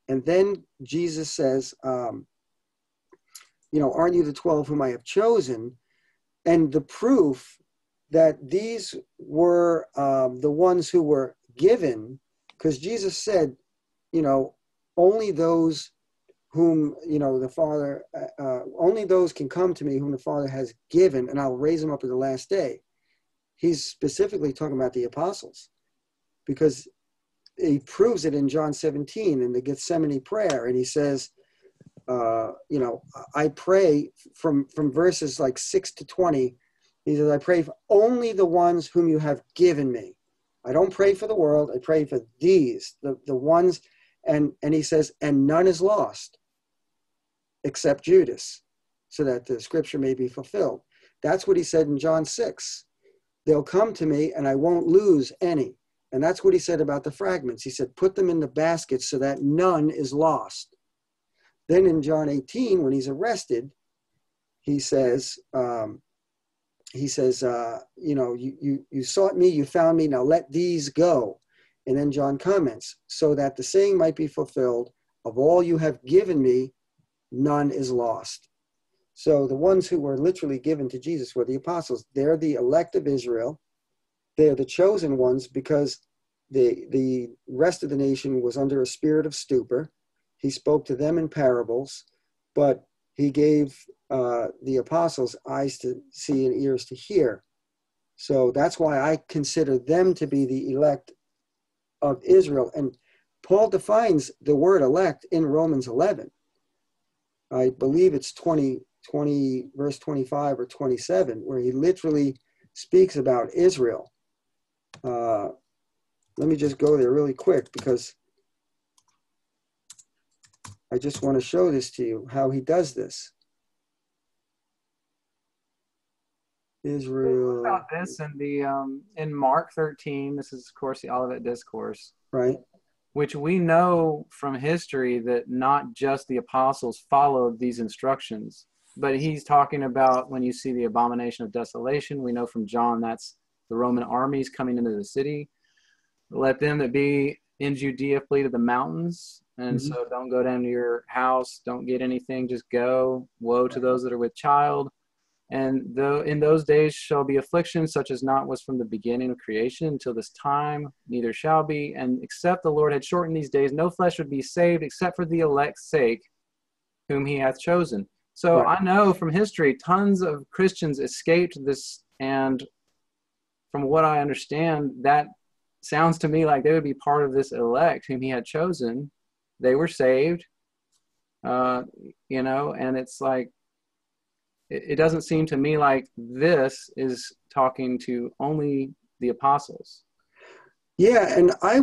And then Jesus says, you know, aren't you the 12 whom I have chosen? And the proof that these were the ones who were given, because Jesus said, you know, only those whom, you know, the Father, only those can come to me whom the Father has given, and I'll raise them up at the last day. He's specifically talking about the apostles, because he proves it in John 17 in the Gethsemane prayer. And he says, you know, I pray from verses like 6 to 20. He says, I pray for only the ones whom you have given me. I don't pray for the world. I pray for these, the ones. And he says, and none is lost except Judas, so that the scripture may be fulfilled. That's what he said in John 6. They'll come to me and I won't lose any. And that's what he said about the fragments. He said, put them in the baskets so that none is lost. Then in John 18, when he's arrested, he says, you know, you sought me, you found me, now let these go. And then John comments, so that the saying might be fulfilled, of all you have given me, none is lost. So the ones who were literally given to Jesus were the apostles. They're the elect of Israel. They're the chosen ones because the rest of the nation was under a spirit of stupor. He spoke to them in parables, but he gave the apostles eyes to see and ears to hear. So that's why I consider them to be the elect of Israel. And Paul defines the word elect in Romans 11. I believe it's 20 verse 25 or 27, where he literally speaks about Israel. Let me just go there really quick, because I just want to show this to you, how he does this. Israel. What about this in Mark 13? This is, of course, the Olivet Discourse. Right. Which we know from history that not just the apostles followed these instructions, but he's talking about when you see the abomination of desolation. We know from John that's the Roman armies coming into the city. Let them that be in Judea flee to the mountains. And so don't go down to your house. Don't get anything. Just go. Woe to those that are with child. And though in those days shall be affliction, such as not was from the beginning of creation until this time, neither shall be. And except the Lord had shortened these days, no flesh would be saved except for the elect's sake, whom he hath chosen. So I know from history, tons of Christians escaped this. And from what I understand, that sounds to me like they would be part of this elect whom he had chosen. They were saved, you know, and it's like, it doesn't seem to me like this is talking to only the apostles. Yeah, and I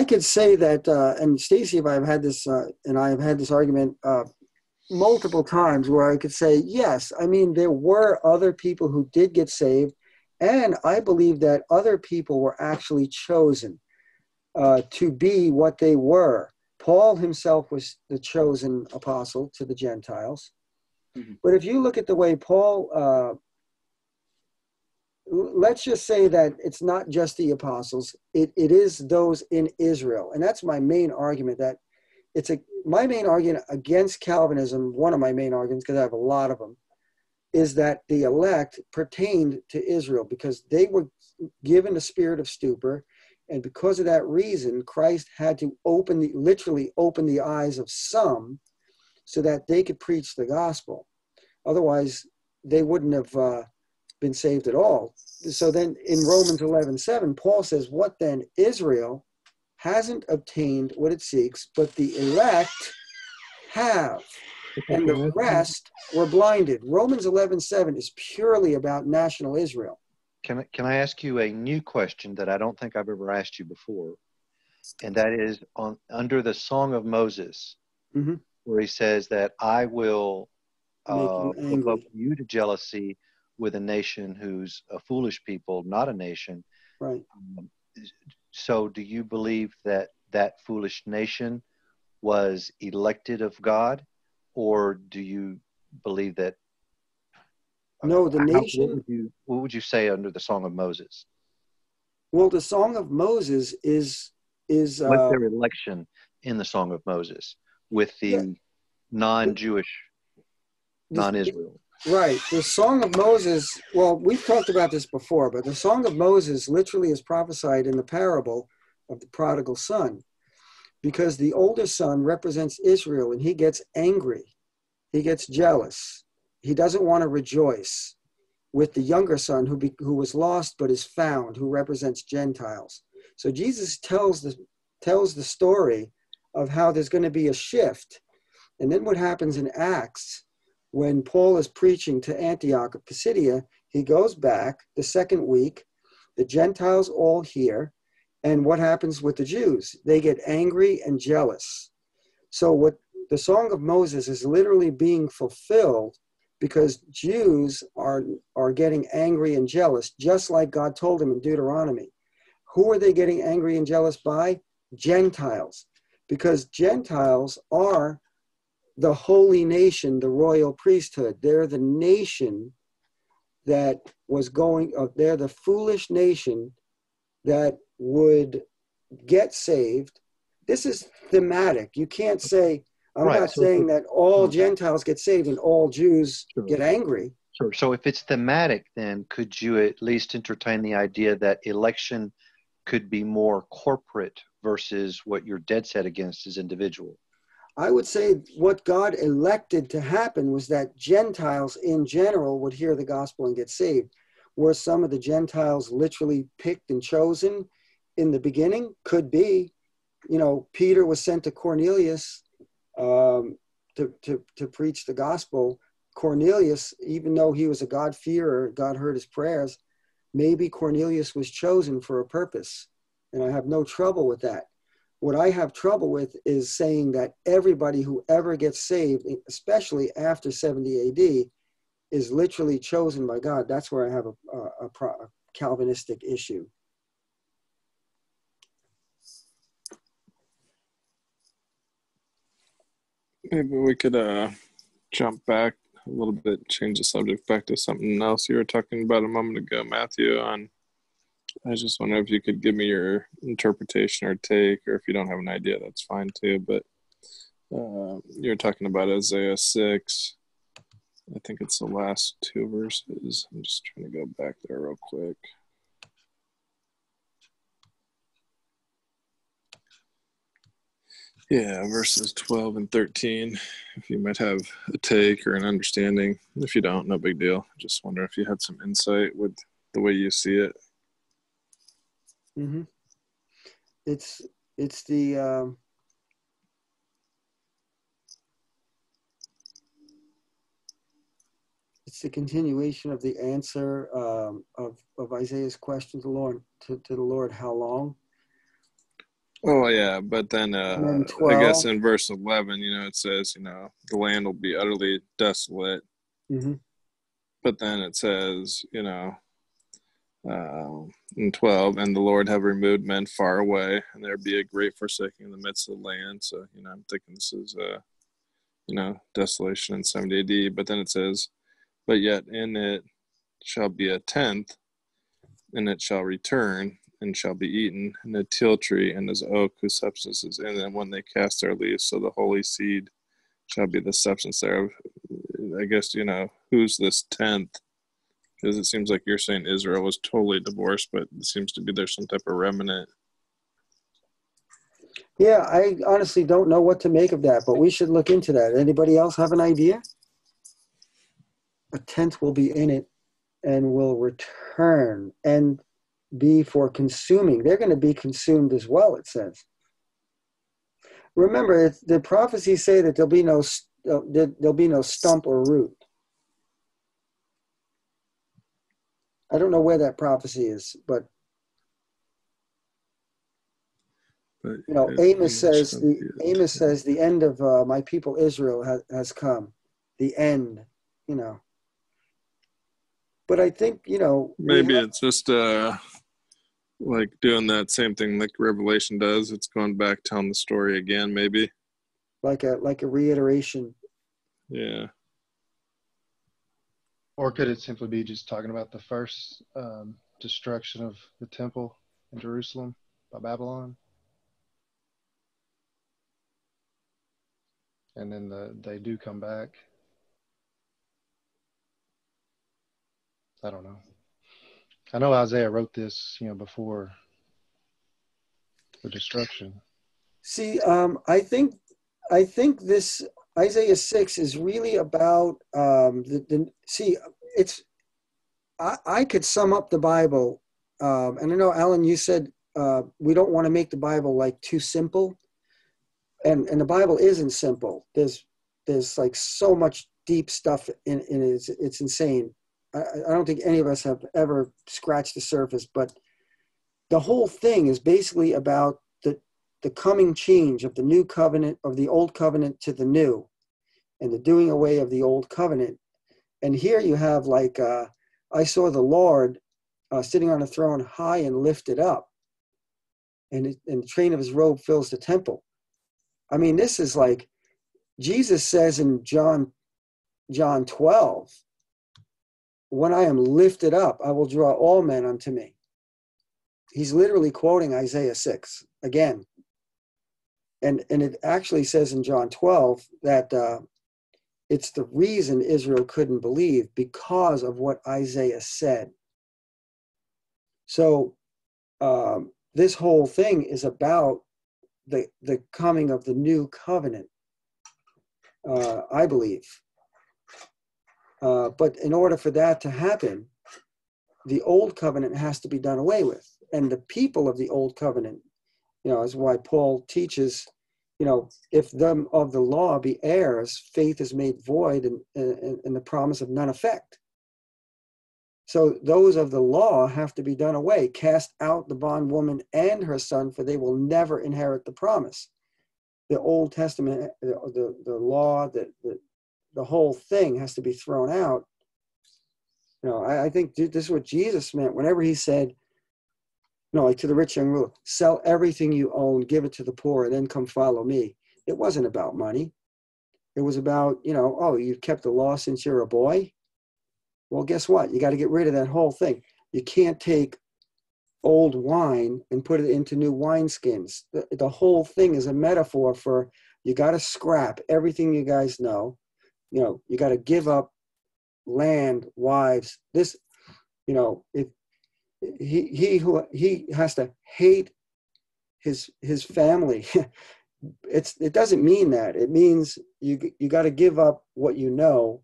could say that, and Stacy, if I've had this, and I've had this argument multiple times, where I could say, yes, I mean, there were other people who did get saved, and I believe that other people were actually chosen to be what they were. Paul himself was the chosen apostle to the Gentiles. But if you look at the way Paul, let's just say that it's not just the apostles, it is those in Israel. And that's my main argument, that my main argument against Calvinism, one of my main arguments, because I have a lot of them, is that the elect pertained to Israel because they were given a spirit of stupor. And because of that reason, Christ had to literally open the eyes of some so that they could preach the gospel. Otherwise, they wouldn't have been saved at all. So then in Romans 11:7, Paul says, what then? Israel hasn't obtained what it seeks, but the elect have, and the rest were blinded. Romans 11:7 is purely about national Israel. Can I ask you a new question that I don't think I've ever asked you before? and that is on under the Song of Moses, Mhm. where he says that I will Make them provoke angry. you to jealousy with a nation who's a foolish people, not a nation. Right. Um, so, do you believe that that foolish nation was elected of God, or do you believe that? No, the nation. What would you say under the Song of Moses? Well, the Song of Moses is What's their election in the Song of Moses with yeah, the non-Jewish, the, non-Israel? right. The Song of Moses. Well, we've talked about this before, but the Song of Moses literally is prophesied in the parable of the prodigal son, because the older son represents Israel, and he gets angry, he gets jealous, he doesn't want to rejoice with the younger son who was lost but is found, who represents Gentiles. So Jesus tells the story of how there's going to be a shift. And then what happens in Acts, when Paul is preaching to Antioch of Pisidia, he goes back the second week, the Gentiles all hear, and what happens with the Jews? They get angry and jealous. So what the Song of Moses is literally being fulfilled, because Jews are getting angry and jealous, just like God told them in Deuteronomy. Who are they getting angry and jealous by? Gentiles. Because Gentiles are the holy nation, the royal priesthood. They're the nation that was they're the foolish nation that would get saved. This is thematic. You can't say, I'm Right. not saying that all Mhm. Gentiles get saved and all Jews Sure. get angry. Sure. So if it's thematic, then could you at least entertain the idea that election could be more corporate versus what you're dead set against is individual? I would say what God elected to happen was that Gentiles in general would hear the gospel and get saved. Were some of the Gentiles literally picked and chosen in the beginning? Could be. Peter was sent to Cornelius to preach the gospel. Cornelius, even though he was a God-fearer, God heard his prayers, maybe Cornelius was chosen for a purpose. And I have no trouble with that. What I have trouble with is saying that everybody who ever gets saved, especially after 70 AD, is literally chosen by God. That's where I have a Calvinistic issue. Maybe we could jump back a little bit, change the subject back to something else you were talking about a moment ago, Matthew. I just wonder if you could give me your interpretation or take, or if you don't have an idea, that's fine too. But you were talking about Isaiah 6. I think it's the last two verses. I'm just trying to go back there real quick. Yeah, verses 12 and 13. If you might have a take or an understanding. If you don't, no big deal. Just wonder if you had some insight with the way you see it. Mm-hmm. It's the it's the continuation of the answer of Isaiah's question to the Lord, how long? Oh yeah, but then And then I guess 12. in verse 11, it says, the land will be utterly desolate. Mm-hmm. But then it says, in 12, and the Lord have removed men far away, and there be a great forsaking in the midst of the land. So, I'm thinking this is, desolation in 70 AD. But then it says, but yet in it shall be a tenth, and it shall return, and shall be eaten, and a teal tree, and his oak, whose substance is in it, when they cast their leaves, so the holy seed shall be the substance thereof. I guess, who's this tenth? Because it seems like you're saying Israel was totally divorced, but it seems to be there's some type of remnant. Yeah, I honestly don't know what to make of that, but we should look into that. Anybody else have an idea? A tenth will be in it and will return and be for consuming. They're going to be consumed as well, it says. Remember, the prophecies say that there'll be no stump or root. I don't know where that prophecy is, but But You know, Amos says the end of my people Israel has come, the end. You know, but I think maybe it's just like doing that same thing like Revelation does. It's going back telling the story again, maybe. Like a reiteration. Yeah. Or could it simply be just talking about the first destruction of the temple in Jerusalem by Babylon? And then they do come back. I don't know. I know Isaiah wrote this, before the destruction. See, I think this Isaiah 6 is really about see, it's I could sum up the Bible, and I know Alan, you said we don't want to make the Bible like too simple, and the Bible isn't simple. There's like so much deep stuff in it. It's insane. I don't think any of us have ever scratched the surface, but the whole thing is basically about the coming change of the new covenant, of the old covenant to the new, and the doing away of the old covenant. And here you have like, I saw the Lord sitting on a throne high and lifted up, and the train of his robe fills the temple. I mean, this is like, Jesus says in John 12, when I am lifted up, I will draw all men unto me. He's literally quoting Isaiah 6 again. And it actually says in John 12 that it's the reason Israel couldn't believe, because of what Isaiah said. So this whole thing is about the coming of the new covenant, I believe. But in order for that to happen, the old covenant has to be done away with. And the people of the old covenant, is why Paul teaches, if them of the law be heirs, faith is made void, and the promise of none effect. So those of the law have to be done away. Cast out the bondwoman and her son, for they will never inherit the promise. The Old Testament, the law, the whole thing has to be thrown out. I think this is what Jesus meant whenever he said, like to the rich young ruler, sell everything you own, give it to the poor, and then come follow me. It wasn't about money. It was about, you've kept the law since you're a boy. Well, guess what? You got to get rid of that whole thing. You can't take old wine and put it into new wineskins. The whole thing is a metaphor for, you got to scrap everything you guys know. You got to give up land, wives. This, if he has to hate his family. It doesn't mean that. It means you got to give up what you know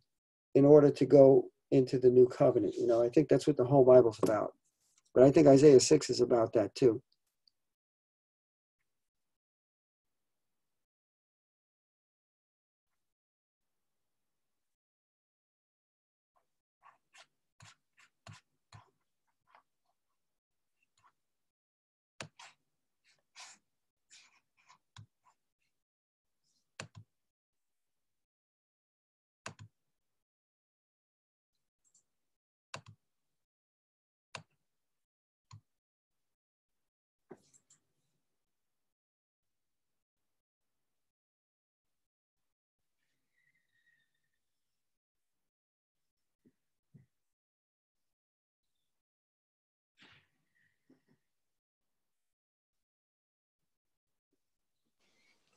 in order to go into the new covenant. I think that's what the whole Bible's about. But I think Isaiah 6 is about that too.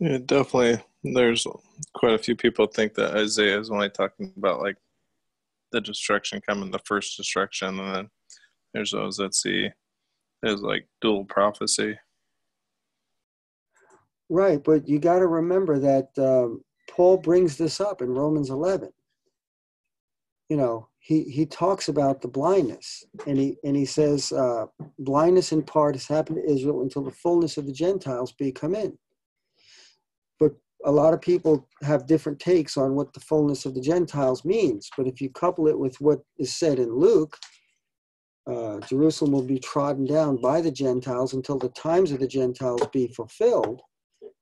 Yeah, definitely. There's quite a few people think that Isaiah is only talking about like the destruction coming, the first destruction, and then there's those that see there's like dual prophecy. Right, but you got to remember that Paul brings this up in Romans 11. He talks about the blindness, and he says blindness in part has happened to Israel until the fullness of the Gentiles be come in. But a lot of people have different takes on what the fullness of the Gentiles means. But if you couple it with what is said in Luke, Jerusalem will be trodden down by the Gentiles until the times of the Gentiles be fulfilled.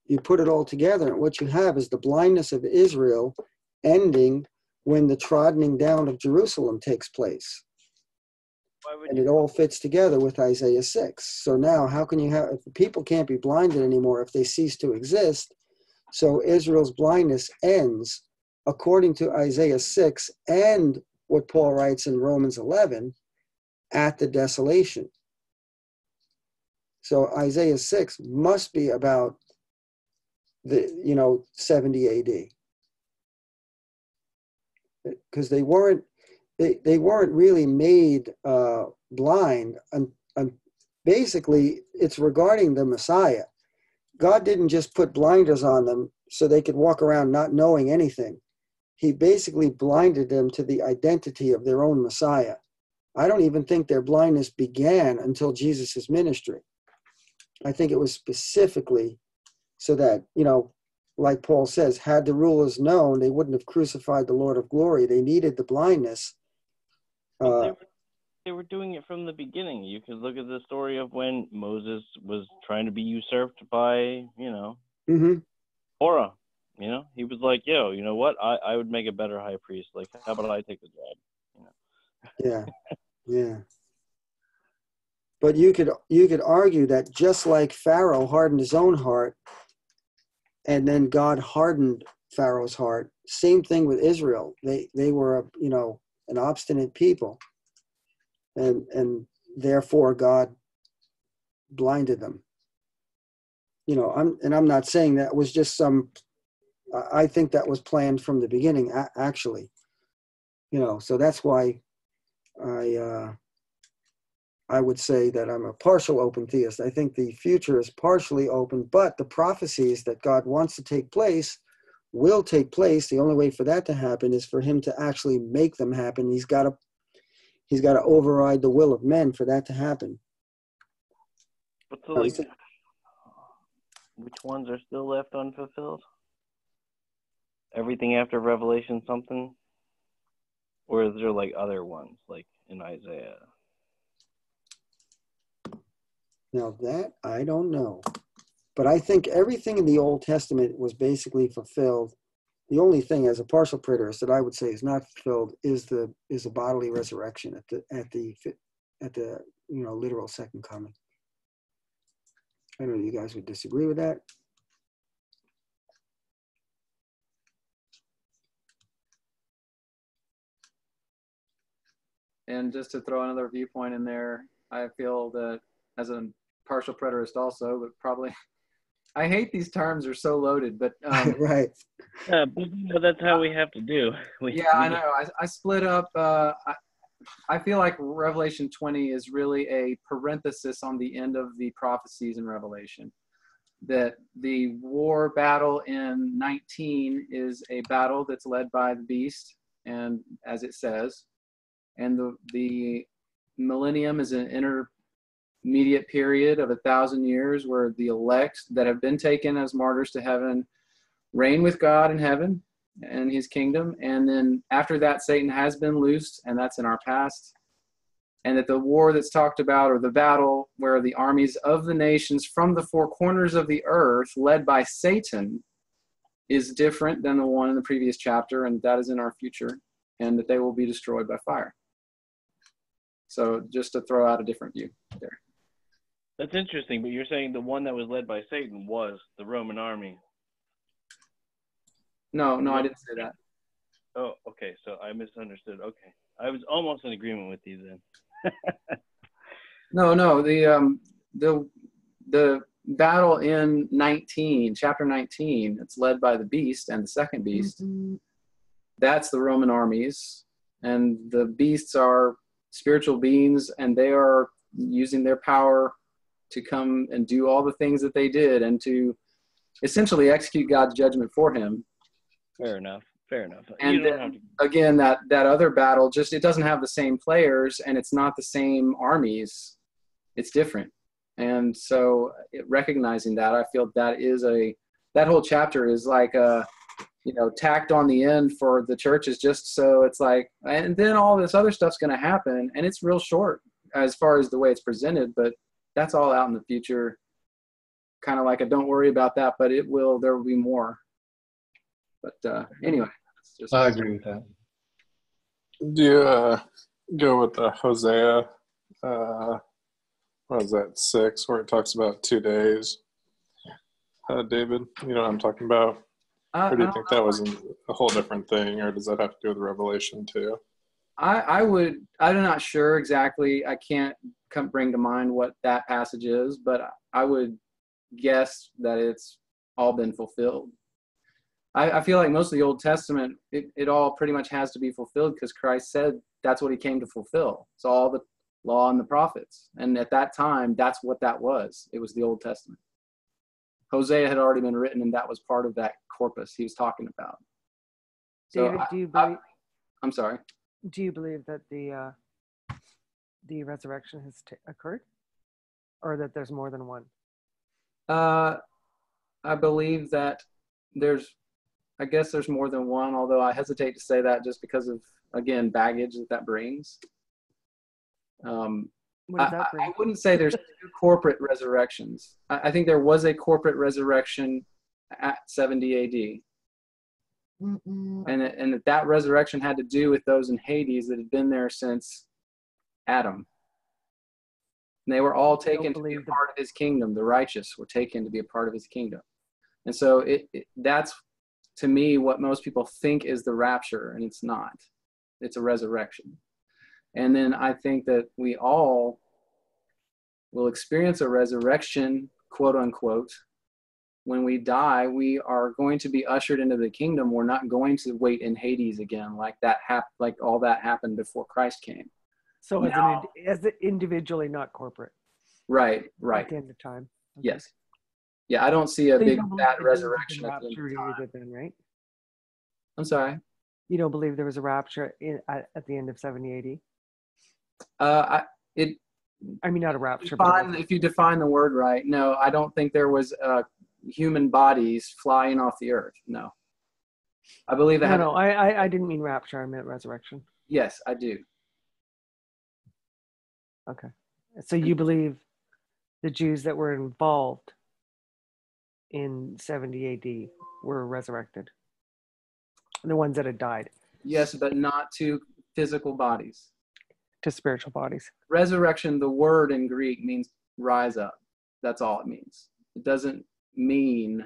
You put it all together, and what you have is the blindness of Israel ending when the troddening down of Jerusalem takes place. And it all fits together with Isaiah 6. So now, how can you have, if the people can't be blinded anymore if they cease to exist, so Israel's blindness ends according to Isaiah 6 and what Paul writes in Romans 11 at the desolation. So Isaiah 6 must be about the 70 AD, because they weren't really made blind, and basically it's regarding the Messiah. God didn't just put blinders on them so they could walk around not knowing anything. He basically blinded them to the identity of their own Messiah. I don't even think their blindness began until Jesus' ministry. I think it was specifically so that, like Paul says, had the rulers known, they wouldn't have crucified the Lord of glory. They needed the blindness. They were doing it from the beginning. You could look at the story of when Moses was trying to be usurped by, Torah. He was like, yo, you know what? I would make a better high priest. Like, how about I take the job? Yeah. But you could argue that just like Pharaoh hardened his own heart, and then God hardened Pharaoh's heart, same thing with Israel. They were an obstinate people, and therefore God blinded them. I'm not saying that was just some. I think that was planned from the beginning, actually. So that's why I would say that I'm a partial open theist. I think the future is partially open, but the prophecies that God wants to take place will take place. The only way for that to happen is for him to actually make them happen. He's got to override the will of men for that to happen. But so, which ones are still left unfulfilled? Everything after Revelation something? Or is there other ones, like in Isaiah? Now that I don't know. But I think everything in the Old Testament was basically fulfilled. The only thing, as a partial preterist, that I would say is not fulfilled is the bodily resurrection at the literal second coming. I don't know, you guys would disagree with that? And just to throw another viewpoint in there, I feel that as a partial preterist also, but probably, I hate these terms, are so loaded, but right. Yeah, but that's how we have to do. I know. I split up. I feel like Revelation 20 is really a parenthesis on the end of the prophecies in Revelation. That the war battle in 19 is a battle that's led by the beast, and as it says, and the millennium is an intermediate period of 1,000 years where the elect that have been taken as martyrs to heaven reign with God in heaven and his kingdom. And then after that, Satan has been loosed, and that's in our past. And that the war that's talked about, or the battle where the armies of the nations from the four corners of the earth, led by Satan, is different than the one in the previous chapter, and that is in our future, and that they will be destroyed by fire. So just to throw out a different view there. That's interesting, but you're saying the one that was led by Satan was the Roman army. No, I didn't say that. Oh, okay. So I misunderstood. Okay. I was almost in agreement with you then. No. The battle in chapter 19, it's led by the beast and the second beast. Mm-hmm. That's the Roman armies. And the beasts are spiritual beings, and they are using their power to come and do all the things that they did and to essentially execute God's judgment for him. Fair enough. And then, again, that other battle, just, it doesn't have the same players, and it's not the same armies. It's different. And so recognizing that, I feel that whole chapter is like tacked on the end for the churches, just so it's like, and then all this other stuff's going to happen, and it's real short. as far as the way it's presented, but that's all out in the future. Kind of like a don't worry about that, but there will be more. But anyway, I agree with that. Do you go with the Hosea, what is that, 6, where it talks about 2 days? David, you know what I'm talking about? Or do you think that was a whole different thing, or does that have to do with Revelation too? I'm not sure exactly. I can't bring to mind what that passage is, but I would guess that it's all been fulfilled. I feel like most of the Old Testament, it all pretty much has to be fulfilled because Christ said that's what he came to fulfill. It's all the law and the prophets. And at that time, that's what that was. It was the Old Testament. Hosea had already been written, and that was part of that corpus he was talking about. So David, do you believe? I'm sorry. Do you believe that the resurrection has occurred, or that there's more than one? I believe that I guess there's more than one, although I hesitate to say that just because of, again, baggage that brings. What does that bring? I wouldn't say there's 2 corporate resurrections. I think there was a corporate resurrection at 70 AD. And that resurrection had to do with those in Hades that had been there since Adam. And they were all taken to be a part of his kingdom. The righteous were taken to be a part of his kingdom. And so that's, to me, what most people think is the rapture, and it's not. It's a resurrection. And then I think that we all will experience a resurrection, quote unquote. When we die, we are going to be ushered into the kingdom. We're not going to wait in Hades again like all that happened before Christ came. So as individually, not corporate. Right. At the end of time. Okay. Yes. Yeah, I don't see a big fat resurrection at the end of time. Then, right? I'm sorry? You don't believe there was a rapture at the end of 70 AD? I mean, not a rapture. If you define the word right, no, I don't think there was human bodies flying off the earth. No. I believe that. No, I didn't mean rapture. I meant resurrection. Yes, I do. Okay. So you believe the Jews that were involved in 70 AD were resurrected? The ones that had died? Yes, but not to physical bodies. To spiritual bodies. Resurrection, the word in Greek, means rise up. That's all it means. It doesn't mean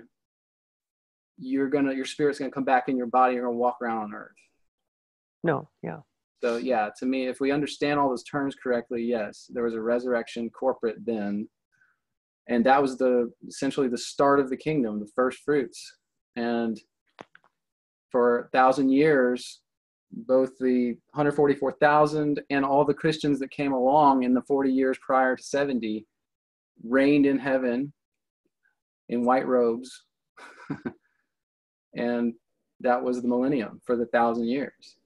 your spirit's gonna come back in your body, you're gonna walk around on earth. No, yeah. So yeah, to me, if we understand all those terms correctly, yes, there was a resurrection corporate then. And that was essentially the start of the kingdom, the first fruits. And for 1,000 years, both the 144,000 and all the Christians that came along in the 40 years prior to 70 reigned in heaven in white robes. And that was the millennium for the 1,000 years.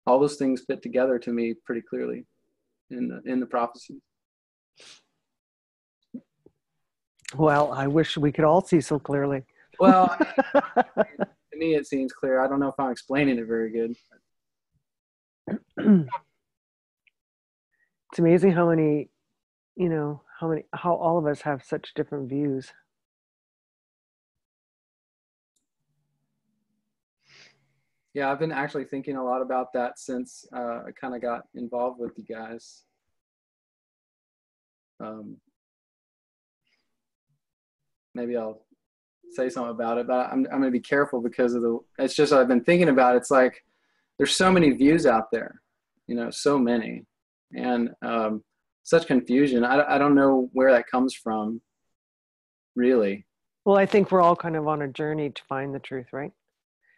All those things fit together to me pretty clearly in the prophecies. Well, I wish we could all see so clearly. Well, to me it seems clear. I don't know if I'm explaining it very good. It's amazing how many, how all of us have such different views. Yeah, I've been actually thinking a lot about that since I kind of got involved with you guys. Maybe I'll say something about it, but I'm going to be careful because it's just I've been thinking about it. It's like there's so many views out there, so many, and such confusion. I don't know where that comes from, really. Well, I think we're all kind of on a journey to find the truth, right?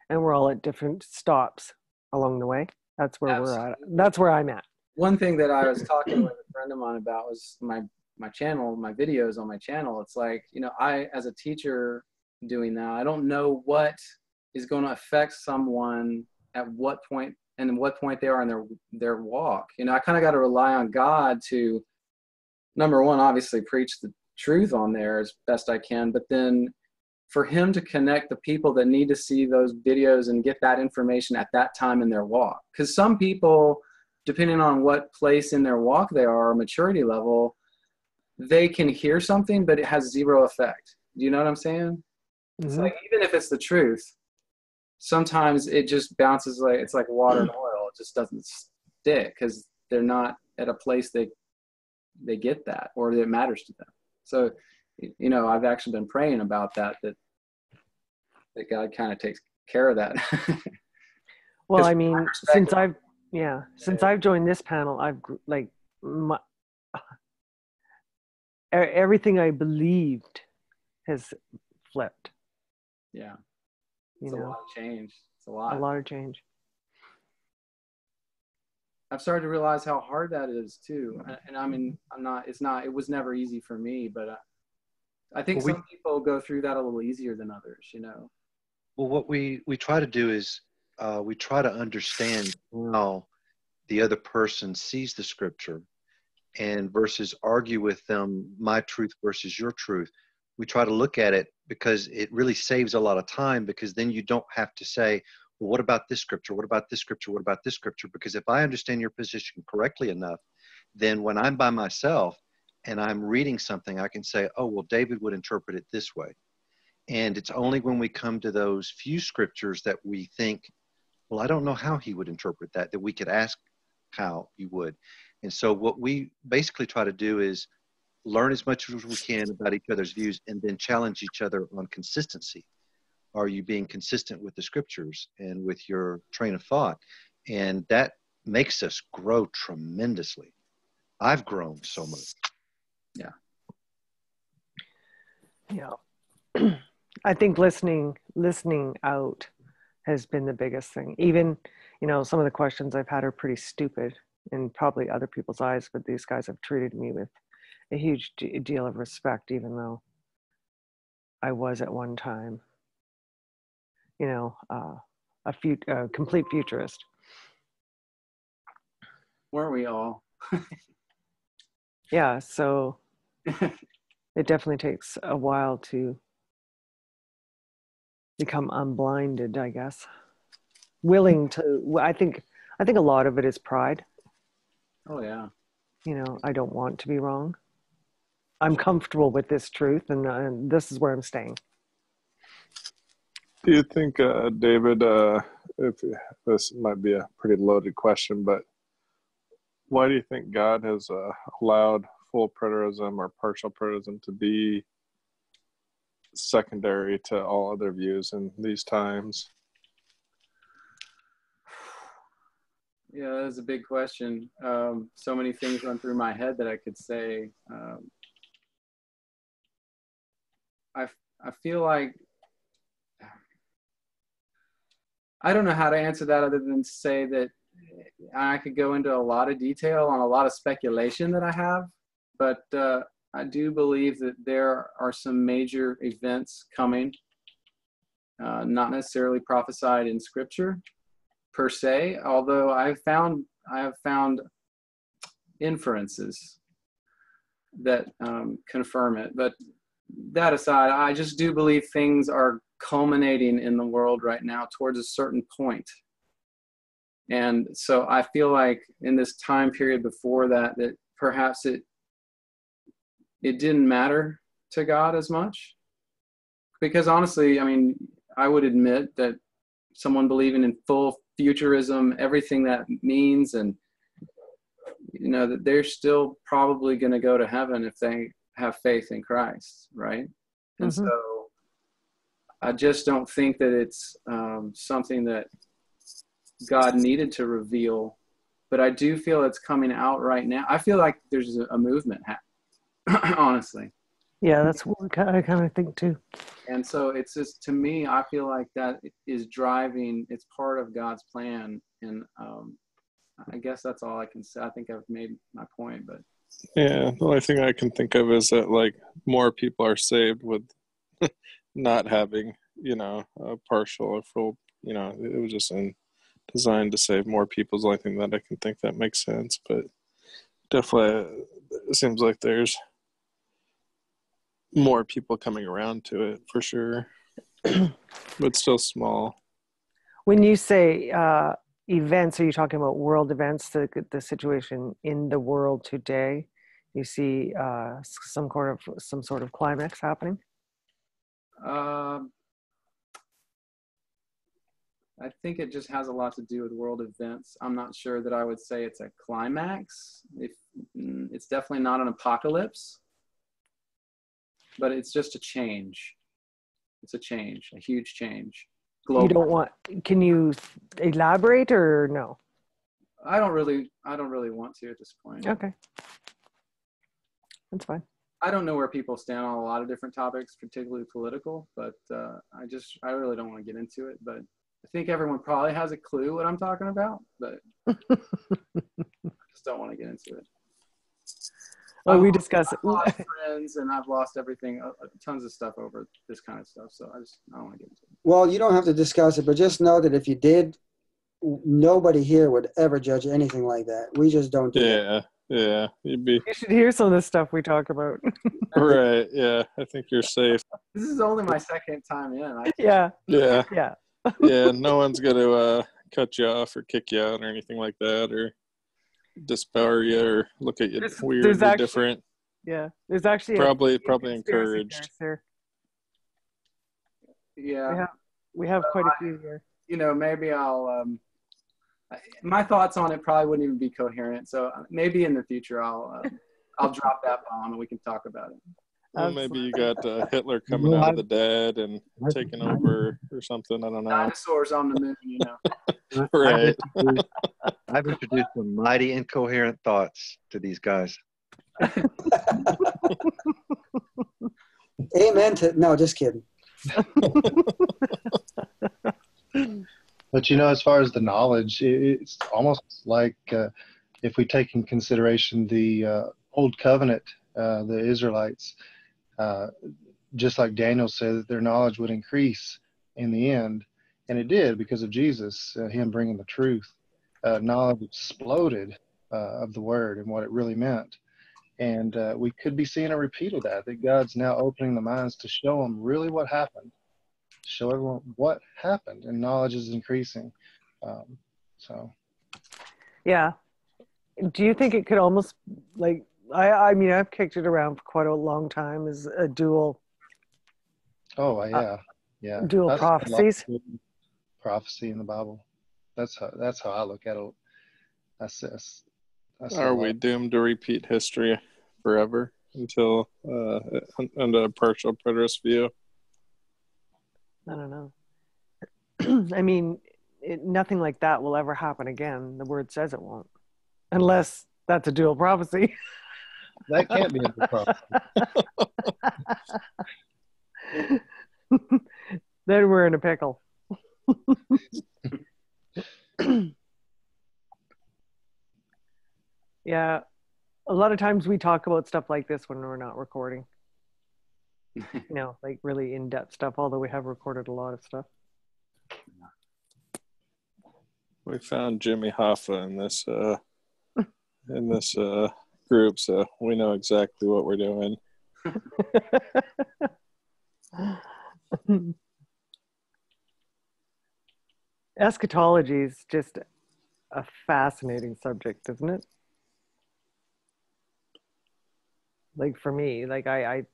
And we're all at different stops along the way. That's where we're at. That's where I'm at. One thing that I was talking with a friend of mine about was my channel, my videos on my channel. It's like, I, as a teacher doing that, I don't know what is going to affect someone at what point and what point they are in their walk. I kind of got to rely on God to, number one, obviously preach the truth on there as best I can, but then for him to connect the people that need to see those videos and get that information at that time in their walk. Because some people depending on what place in their walk they are, or maturity level, they can hear something, but it has zero effect. Do you know what I'm saying? It's like, even if it's the truth, sometimes it just bounces like, it's like water and oil. It just doesn't stick because they're not at a place they get that, or that matters to them. So, you know, I've actually been praying about that God kind of takes care of that. Well, I mean, since I've joined this panel, I've everything I believed has flipped. Yeah. It's a lot of change. It's a lot. A lot of change. I've started to realize how hard that is too. And I mean, it was never easy for me, but I think some people go through that a little easier than others, you know? Well, what we try to do is we try to understand how the other person sees the scripture, and versus argue with them, my truth versus your truth. We try to look at it because it really saves a lot of time, because then you don't have to say, well, what about this scripture? What about this scripture? What about this scripture? Because if I understand your position correctly enough, then when I'm by myself and I'm reading something, I can say, oh, well, David would interpret it this way. And it's only when we come to those few scriptures that we think, well, I don't know how he would interpret that we could ask how he would. And so what we basically try to do is learn as much as we can about each other's views, and then challenge each other on consistency. Are you being consistent with the scriptures and with your train of thought? And that makes us grow tremendously. I've grown so much. Yeah. Yeah. I think listening out has been the biggest thing. Even, you know, some of the questions I've had are pretty stupid in probably other people's eyes, but these guys have treated me with a huge deal of respect, even though I was at one time, you know, a complete futurist. Weren't we all? Yeah, so it definitely takes a while to become unblinded, I guess. Willing to, I think a lot of it is pride. Oh, yeah. You know, I don't want to be wrong. I'm comfortable with this truth, and this is where I'm staying. Do you think, David, if this might be a pretty loaded question, but why do you think God has allowed full preterism or partial preterism to be secondary to all other views in these times? Yeah, that's a big question. So many things run through my head that I could say. I feel like I don't know how to answer that other than to say that I could go into a lot of detail on a lot of speculation that I have, but I do believe that there are some major events coming, not necessarily prophesied in Scripture per se, although I have found inferences that confirm it. But that aside, I just do believe things are culminating in the world right now towards a certain point. And so I feel like in this time period before that perhaps it didn't matter to God as much. Because honestly, I mean, I would admit that someone believing in full futurism, everything that means, and, you know, that they're still probably going to go to heaven if they have faith in Christ, right? And so I just don't think that it's something that God needed to reveal, but I do feel it's coming out right now. I feel like there's a movement happening, honestly. Yeah, that's what I kind of think too. And so it's just, to me, I feel like that is driving, it's part of God's plan. And I guess that's all I can say. I think I've made my point, but. Yeah, the only thing I can think of is that, like, more people are saved with not having, you know, a partial or full, you know, it was just designed to save more people is the only thing that I can think that makes sense. But definitely it seems like there's more people coming around to it for sure, but still small. When you say, events, are you talking about world events, the situation in the world today? You see some sort of climax happening? I think it just has a lot to do with world events. I'm not sure that I would say it's a climax. It's definitely not an apocalypse, but it's just a change. It's a change, a huge change. Global. You don't want, can you elaborate or no? I don't really want to at this point. Okay. That's fine. I don't know where people stand on a lot of different topics, particularly political, but I really don't want to get into it, but I think everyone probably has a clue what I'm talking about, but I just don't want to get into it. Oh, we discuss it. I've lost friends and I've lost everything, tons of stuff over this kind of stuff. So I don't want to get into it. Well, you don't have to discuss it, but just know that if you did, nobody here would ever judge anything like that. We just don't do that. Yeah. You should hear some of the stuff we talk about. Right. Yeah. I think you're safe. This is only my second time in. Yeah. Yeah. Yeah. No one's going to cut you off or kick you out or anything like that, or dispower you or look at you weird or different. Yeah. There's actually probably encouraged. Yeah. We have quite a few here. You know, maybe I'll my thoughts on it probably wouldn't even be coherent. So maybe in the future I'll drop that bomb and we can talk about it. Well, maybe you got Hitler coming out of the dead and taking over or something. I don't know. Dinosaurs on the moon, you know. Right. I've introduced some mighty incoherent thoughts to these guys. Amen to, no, just kidding. But, you know, as far as the knowledge, it's almost like if we take in consideration the Old Covenant, the Israelites, just like Daniel said, that their knowledge would increase in the end. And it did because of Jesus, him bringing the truth. Knowledge exploded of the word and what it really meant. And we could be seeing a repeat of that God's now opening the minds to show them really what happened, show everyone what happened, and knowledge is increasing. Yeah. Do you think it could almost, like, I mean, I've kicked it around for quite a long time as a dual. Oh, yeah. Dual prophecies. Prophecy in the Bible. That's how I look at it. That's Are we doomed to repeat history forever until under a partial preterist view? I don't know. I mean, nothing like that will ever happen again. The word says it won't, unless that's a dual prophecy. That can't be a dual prophecy. Then we're in a pickle. Yeah, a lot of times we talk about stuff like this when we're not recording. You know, like really in-depth stuff, although we have recorded a lot of stuff. We found Jimmy Hoffa in this group, so we know exactly what we're doing. Eschatology is just a fascinating subject, isn't it? Like for me, like I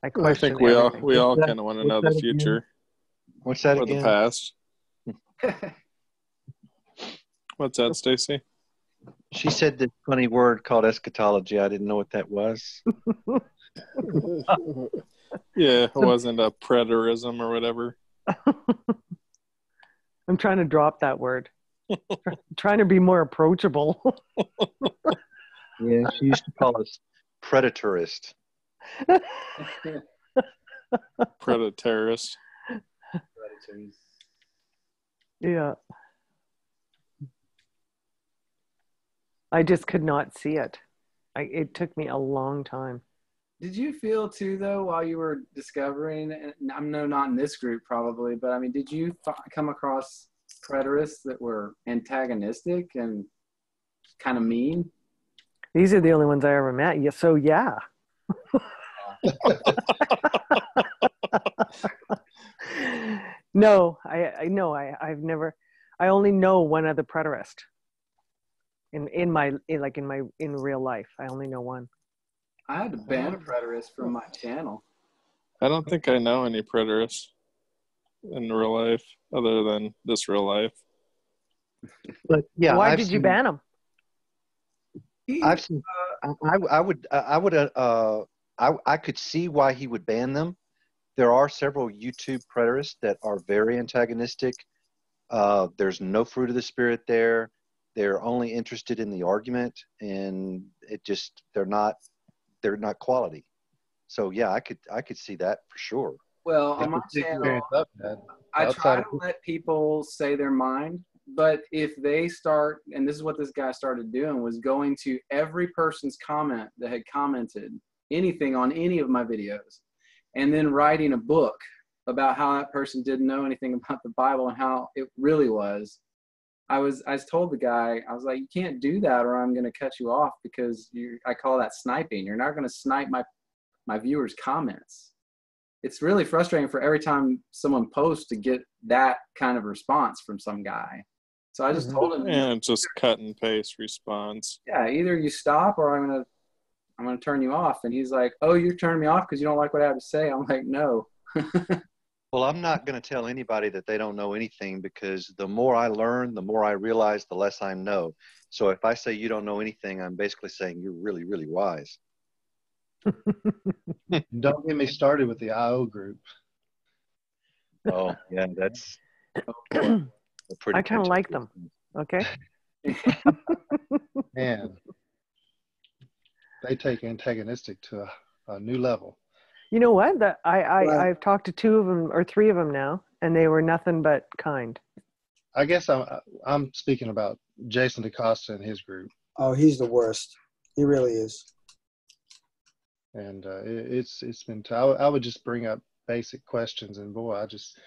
question. I think we all kind of want to know the future. What's that or again? The past. What's that, Stacy? She said this funny word called eschatology. I didn't know what that was. Yeah, it wasn't a preterism or whatever. I'm trying to drop that word. Trying to be more approachable. Yeah, she used to call us predatorist. Predatorist. Yeah. I just could not see it. It took me a long time. Did you feel too, though, while you were discovering, and I know not in this group probably, but I mean, did you come across preterists that were antagonistic and kind of mean? These are the only ones I ever met. Yeah, so yeah. No, I've never. I only know one other preterist. In real life, I only know one. I had to ban a preterist from my channel. I don't think I know any preterists in real life other than this real life. But yeah, Why did you ban him? I've seen. I could see why he would ban them. There are several YouTube preterists that are very antagonistic. There's no fruit of the spirit there. They're only interested in the argument, and they're not quality. So yeah, I could see that for sure. Well, on my channel, I try to let people say their mind, but if they start, and this is what this guy started doing, was going to every person's comment that had commented anything on any of my videos, and then writing a book about how that person didn't know anything about the Bible and how it really was. I told the guy, I was like, you can't do that or I'm going to cut you off, because I call that sniping. You're not going to snipe my viewers' comments. It's really frustrating for every time someone posts to get that kind of response from some guy. So I just told him, and just cut and paste response. Yeah, either you stop or I'm gonna turn you off. And he's like, oh, you're turning me off because you don't like what I have to say? I'm like, no. Well, I'm not going to tell anybody that they don't know anything, because the more I learn, the more I realize, the less I know. So if I say you don't know anything, I'm basically saying you're really, really wise. Don't get me started with the IO group. Oh, yeah, that's a pretty. I kind of like them. Okay. Man, they take antagonistic to a new level. You know what? I've talked to 2 of them or 3 of them now, and they were nothing but kind. I guess I'm speaking about Jason DaCosta and his group. Oh, he's the worst. He really is. And it's been. I would just bring up basic questions, and boy, I just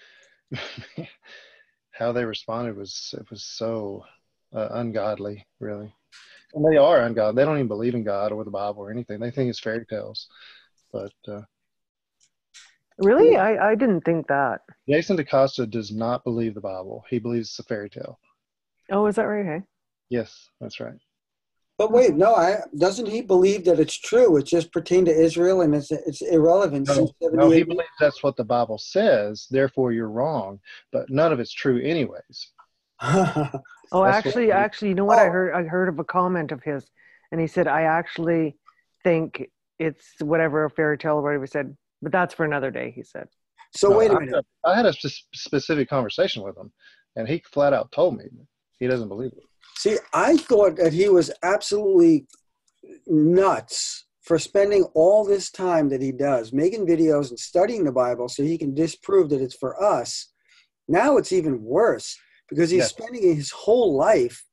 how they responded was so ungodly, really. And they are ungodly. They don't even believe in God or the Bible or anything. They think it's fairy tales. But really, yeah. I didn't think that. Jason DaCosta does not believe the Bible. He believes it's a fairy tale. Oh, is that right? Hey. Yes, that's right. But wait, no, doesn't he believe that it's true? It just pertained to Israel and it's irrelevant. No, he believes that's what the Bible says, therefore you're wrong. But none of it's true anyways. Oh, actually, you know what? I heard of a comment of his, and he said, I actually think it's whatever, a fairy tale or whatever he said, but that's for another day, he said. So wait a minute. I had a specific conversation with him, and he flat out told me he doesn't believe it. See, I thought that he was absolutely nuts for spending all this time that he does, making videos and studying the Bible so he can disprove that it's for us. Now it's even worse because he's spending his whole life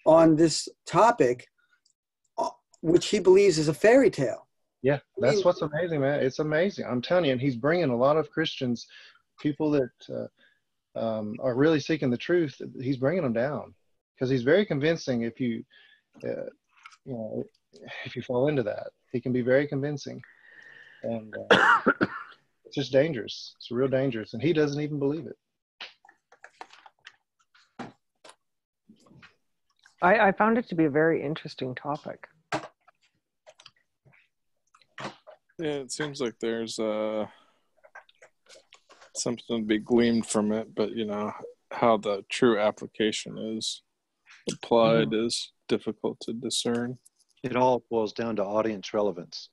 on this topic, which he believes is a fairy tale. Yeah, that's what's amazing, man. It's amazing. I'm telling you, and he's bringing a lot of Christians, people that are really seeking the truth. He's bringing them down. Because he's very convincing if you fall into that. He can be very convincing. And it's just dangerous. It's real dangerous. And he doesn't even believe it. I found it to be a very interesting topic. Yeah, it seems like there's something to be gleaned from it, but how the true application is applied is difficult to discern. It all boils down to audience relevance.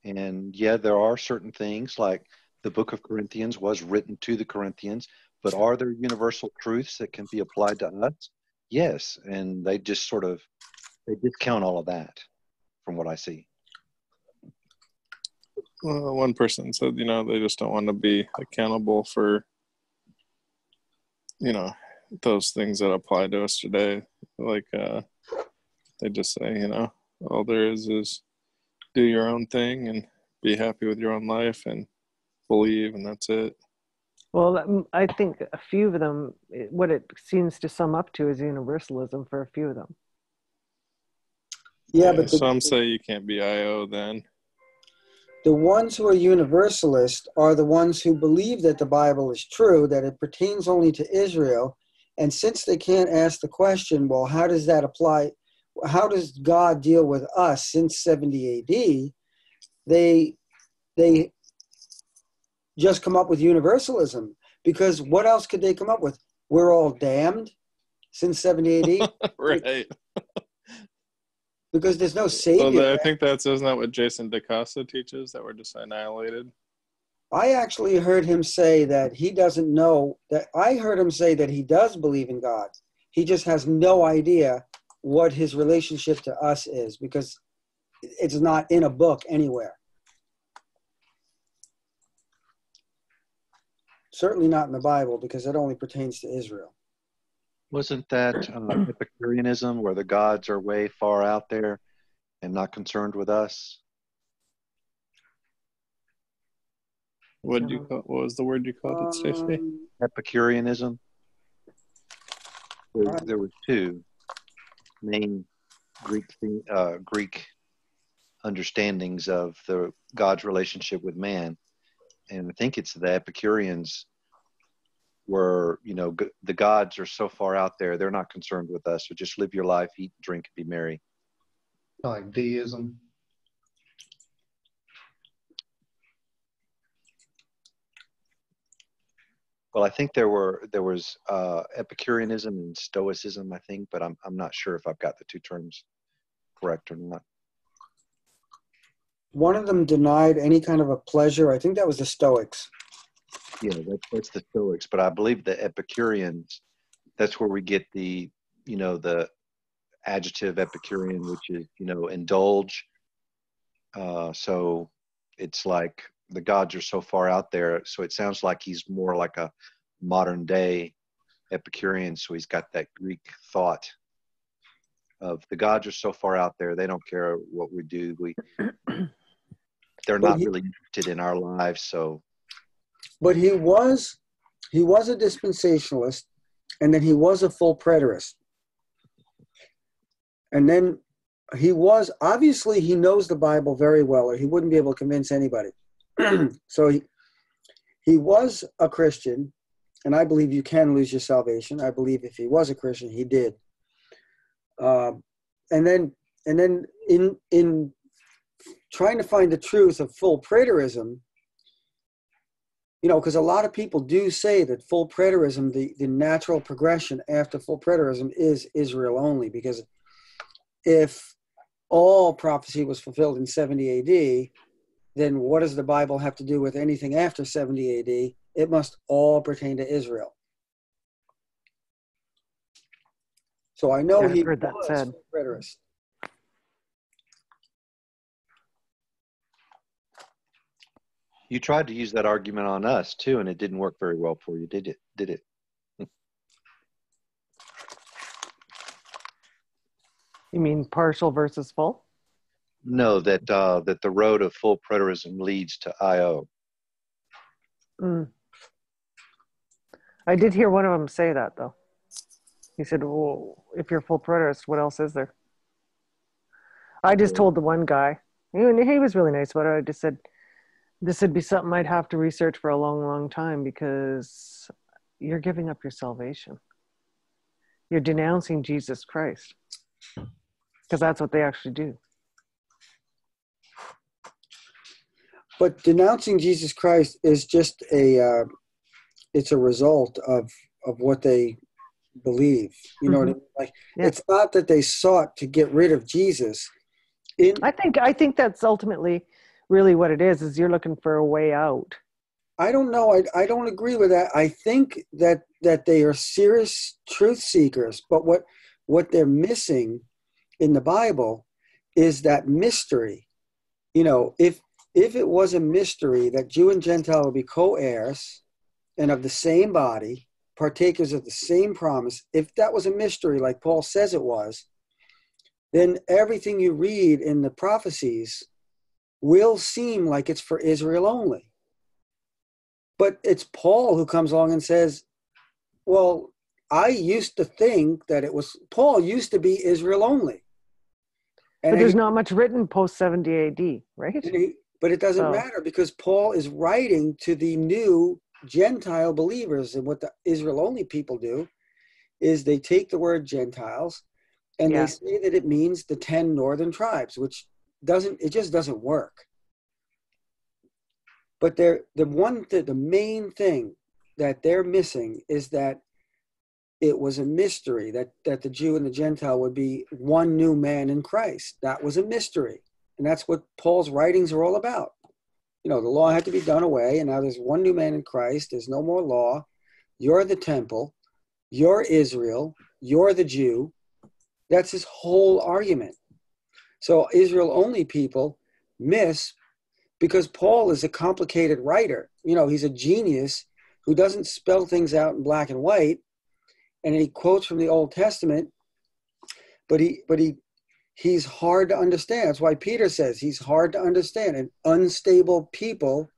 And yeah, there are certain things like the book of Corinthians was written to the Corinthians, but are there universal truths that can be applied to us? Yes. And they discount all of that from what I see. Well, one person said, they just don't want to be accountable for, those things that apply to us today. Like they just say, all there is do your own thing and be happy with your own life and believe, and that's it. Well, I think a few of them, what it seems to sum up to is universalism for a few of them. Yeah, but some say you can't be IO then. The ones who are universalist are the ones who believe that the Bible is true, that it pertains only to Israel, And since they can't ask the question, well, how does that apply? How does God deal with us since 70 AD? They just come up with universalism, because what else could they come up with? We're all damned since 70 AD? Right. Because there's no savior. Well, I think isn't that what Jason DaCosta teaches, that we're just annihilated? I actually heard him say that he doesn't know that. I heard him say that he does believe in God. He just has no idea what his relationship to us is, because it's not in a book anywhere. Certainly not in the Bible, because it only pertains to Israel. Wasn't that Epicureanism, where the gods are way far out there and not concerned with us? What was the word you called it, Stacey? Epicureanism. There were two main Greek understandings of the God's relationship with man, and I think it's the Epicureans were, the gods are so far out there, they're not concerned with us, so just live your life, eat, drink, and be merry. Like deism. Well, I think there was Epicureanism and Stoicism, I think, but I'm not sure if I've got the two terms correct or not. One of them denied any kind of a pleasure. I think that was the Stoics. Yeah, that's the Stoics, but I believe the Epicureans, that's where we get the adjective Epicurean, which is, indulge. So it's like the gods are so far out there. So it sounds like he's more like a modern day Epicurean. So he's got that Greek thought of the gods are so far out there. They don't care what we do. They're not really interested in our lives. So, but he was a dispensationalist, and then he was a full preterist. And then he knows the Bible very well, or he wouldn't be able to convince anybody. So he was a Christian, and I believe you can lose your salvation. I believe if he was a Christian, he did. And then in trying to find the truth of full preterism, because a lot of people do say that full preterism, the natural progression after full preterism is Israel only, because if all prophecy was fulfilled in 70 AD, then what does the Bible have to do with anything after 70 AD? It must all pertain to Israel. So I know he heard that said. a preterist. you tried to use that argument on us too, and it didn't work very well for you, did it? You mean partial versus full? No, that the road of full preterism leads to IO. I did hear one of them say that, though. He said, well, if you're full preterist, what else is there? I just told the one guy, and he was really nice about it. I just said, this would be something I'd have to research for a long, long time, because you're giving up your salvation. You're denouncing Jesus Christ, because that's what they actually do. But denouncing Jesus Christ is just it's a result of what they believe. You know what I mean? Like, it's not that they sought to get rid of Jesus. I think that's ultimately really what it is you're looking for a way out. I don't know. I don't agree with that. I think that they are serious truth seekers, but what they're missing in the Bible is that mystery. If it was a mystery that Jew and Gentile would be co-heirs and of the same body, partakers of the same promise, if that was a mystery like Paul says it was, then everything you read in the prophecies will seem like it's for Israel only. But it's Paul who comes along and says, well, I used to think that Paul used to be Israel only. But there's not much written post 70 AD, right? But it doesn't matter, because Paul is writing to the new Gentile believers, and what the Israel only people do is they take the word Gentiles and Yeah. they say that it means the 10 northern tribes, which just doesn't work. But the main thing that they're missing is that it was a mystery that the Jew and the Gentile would be one new man in Christ. That was a mystery. And that's what Paul's writings are all about. The law had to be done away, and now there's one new man in Christ. There's no more law. You're the temple. You're Israel. You're the Jew. That's his whole argument. So Israel-only people miss, because Paul is a complicated writer. He's a genius who doesn't spell things out in black and white, and he quotes from the Old Testament, but he's hard to understand. That's why Peter says he's hard to understand, and unstable people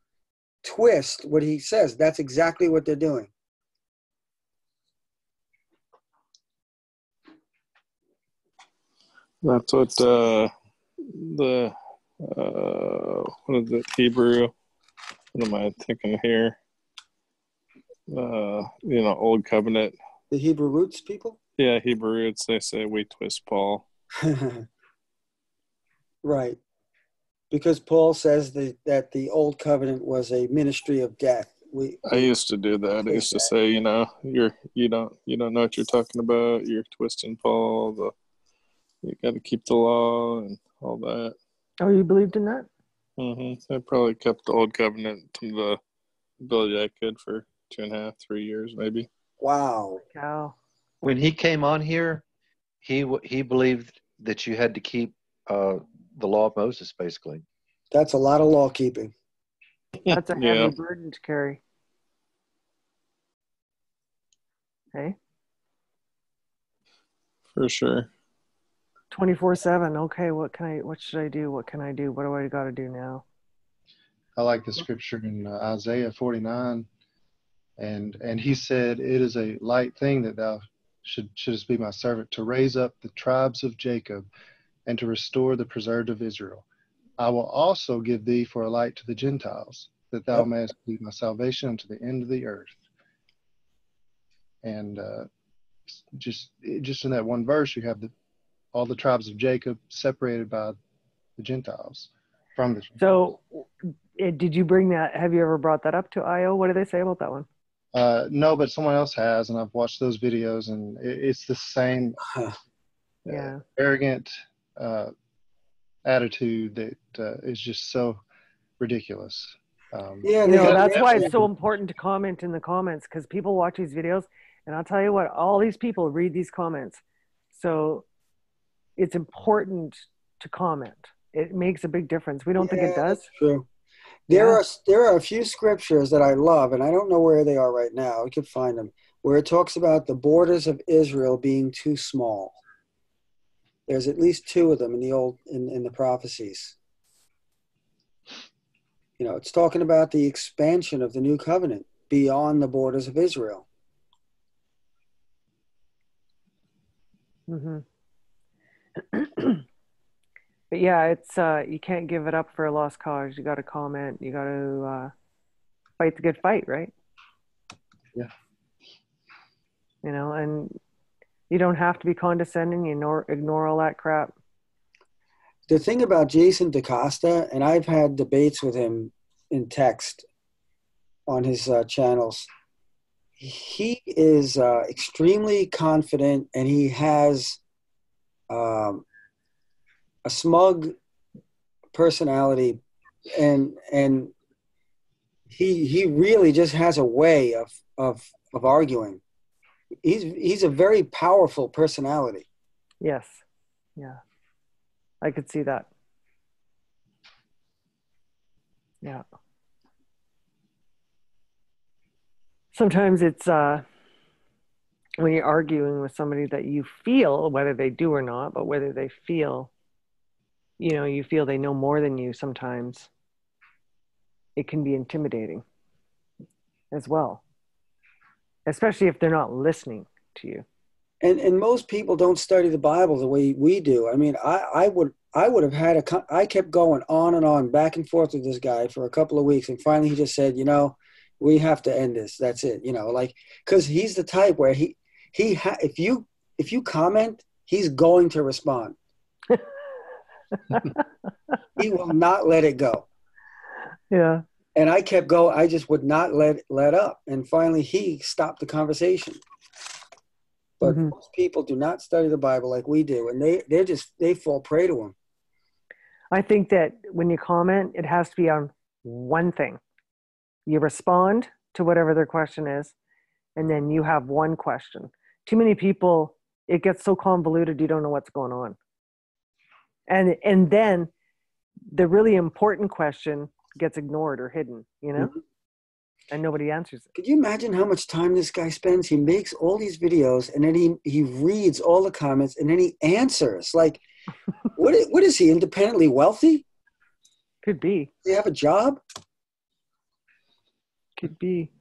twist what he says. That's exactly what they're doing. That's what what is it, Hebrew? What am I thinking here? Old Covenant. The Hebrew roots people? Yeah, Hebrew roots, they say we twist Paul. Right. Because Paul says that the Old Covenant was a ministry of death. I used to do that. I used to say, you don't know what you're talking about. You're twisting Paul. You got to keep the law and all that. Oh, you believed in that? I probably kept the Old Covenant to the ability I could for 2.5, 3 years, maybe. Wow. Cow. When he came on here, he believed that you had to keep the law of Moses, basically. That's a lot of law keeping. That's a heavy Yeah. burden to carry. Hey, For sure. 24/7. Okay, what should I do? What can I do? What do I got to do now? I like the scripture in Isaiah 49, and he said, "It is a light thing that thou shouldest be my servant, to raise up the tribes of Jacob, and to restore the preserved of Israel. I will also give thee for a light to the Gentiles, that thou mayest be my salvation unto the end of the earth." And just in that one verse, you have all the tribes of Jacob separated by the Gentiles from the Gentiles. So, did you bring that? Have you ever brought that up to IO? What do they say about that one? No, but someone else has, and I've watched those videos, and it's the same Yeah. arrogant attitude that is just so ridiculous. Yeah, That's why it's so important to comment in the comments, because people watch these videos, and I'll tell you what, all these people read these comments. So it's important to comment. It makes a big difference. We don't think it does. That's true. There are a few scriptures that I love, and I don't know where they are right now. We could find them, where it talks about the borders of Israel being too small. There's at least 2 of them in the prophecies. It's talking about the expansion of the new covenant beyond the borders of Israel. Mm-hmm. But yeah, it's you can't give it up for a lost cause. You got to comment. You got to fight the good fight, right? Yeah. And you don't have to be condescending. Ignore all that crap. The thing about Jason DaCosta, and I've had debates with him in text on his channels, he is extremely confident, and he has a smug personality, and he really just has a way of arguing. He's a very powerful personality. Yes. Yeah. I could see that. Yeah. Sometimes it's when you're arguing with somebody that you feel, whether they do or not, but whether they feel, you feel they know more than you, sometimes it can be intimidating as well, especially if they're not listening to you. And most people don't study the Bible the way we do. I mean, I would have had I kept going on and on, back and forth with this guy for a couple of weeks, and finally he just said, we have to end this. That's it. Because he's the type where if you comment, he's going to respond. He will not let it go. Yeah. And I kept going. I just would not let up. And finally, he stopped the conversation. But most people do not study the Bible like we do, and they fall prey to him. I think that when you comment, it has to be on one thing. You respond to whatever their question is, and then you have one question. Too many people, it gets so convoluted, you don't know what's going on. And then the really important question gets ignored or hidden, you know? And nobody answers it. Could you imagine how much time this guy spends? He makes all these videos, and then he reads all the comments, and then he answers. Like, what is he, independently wealthy? Could be. Does he have a job? Could be.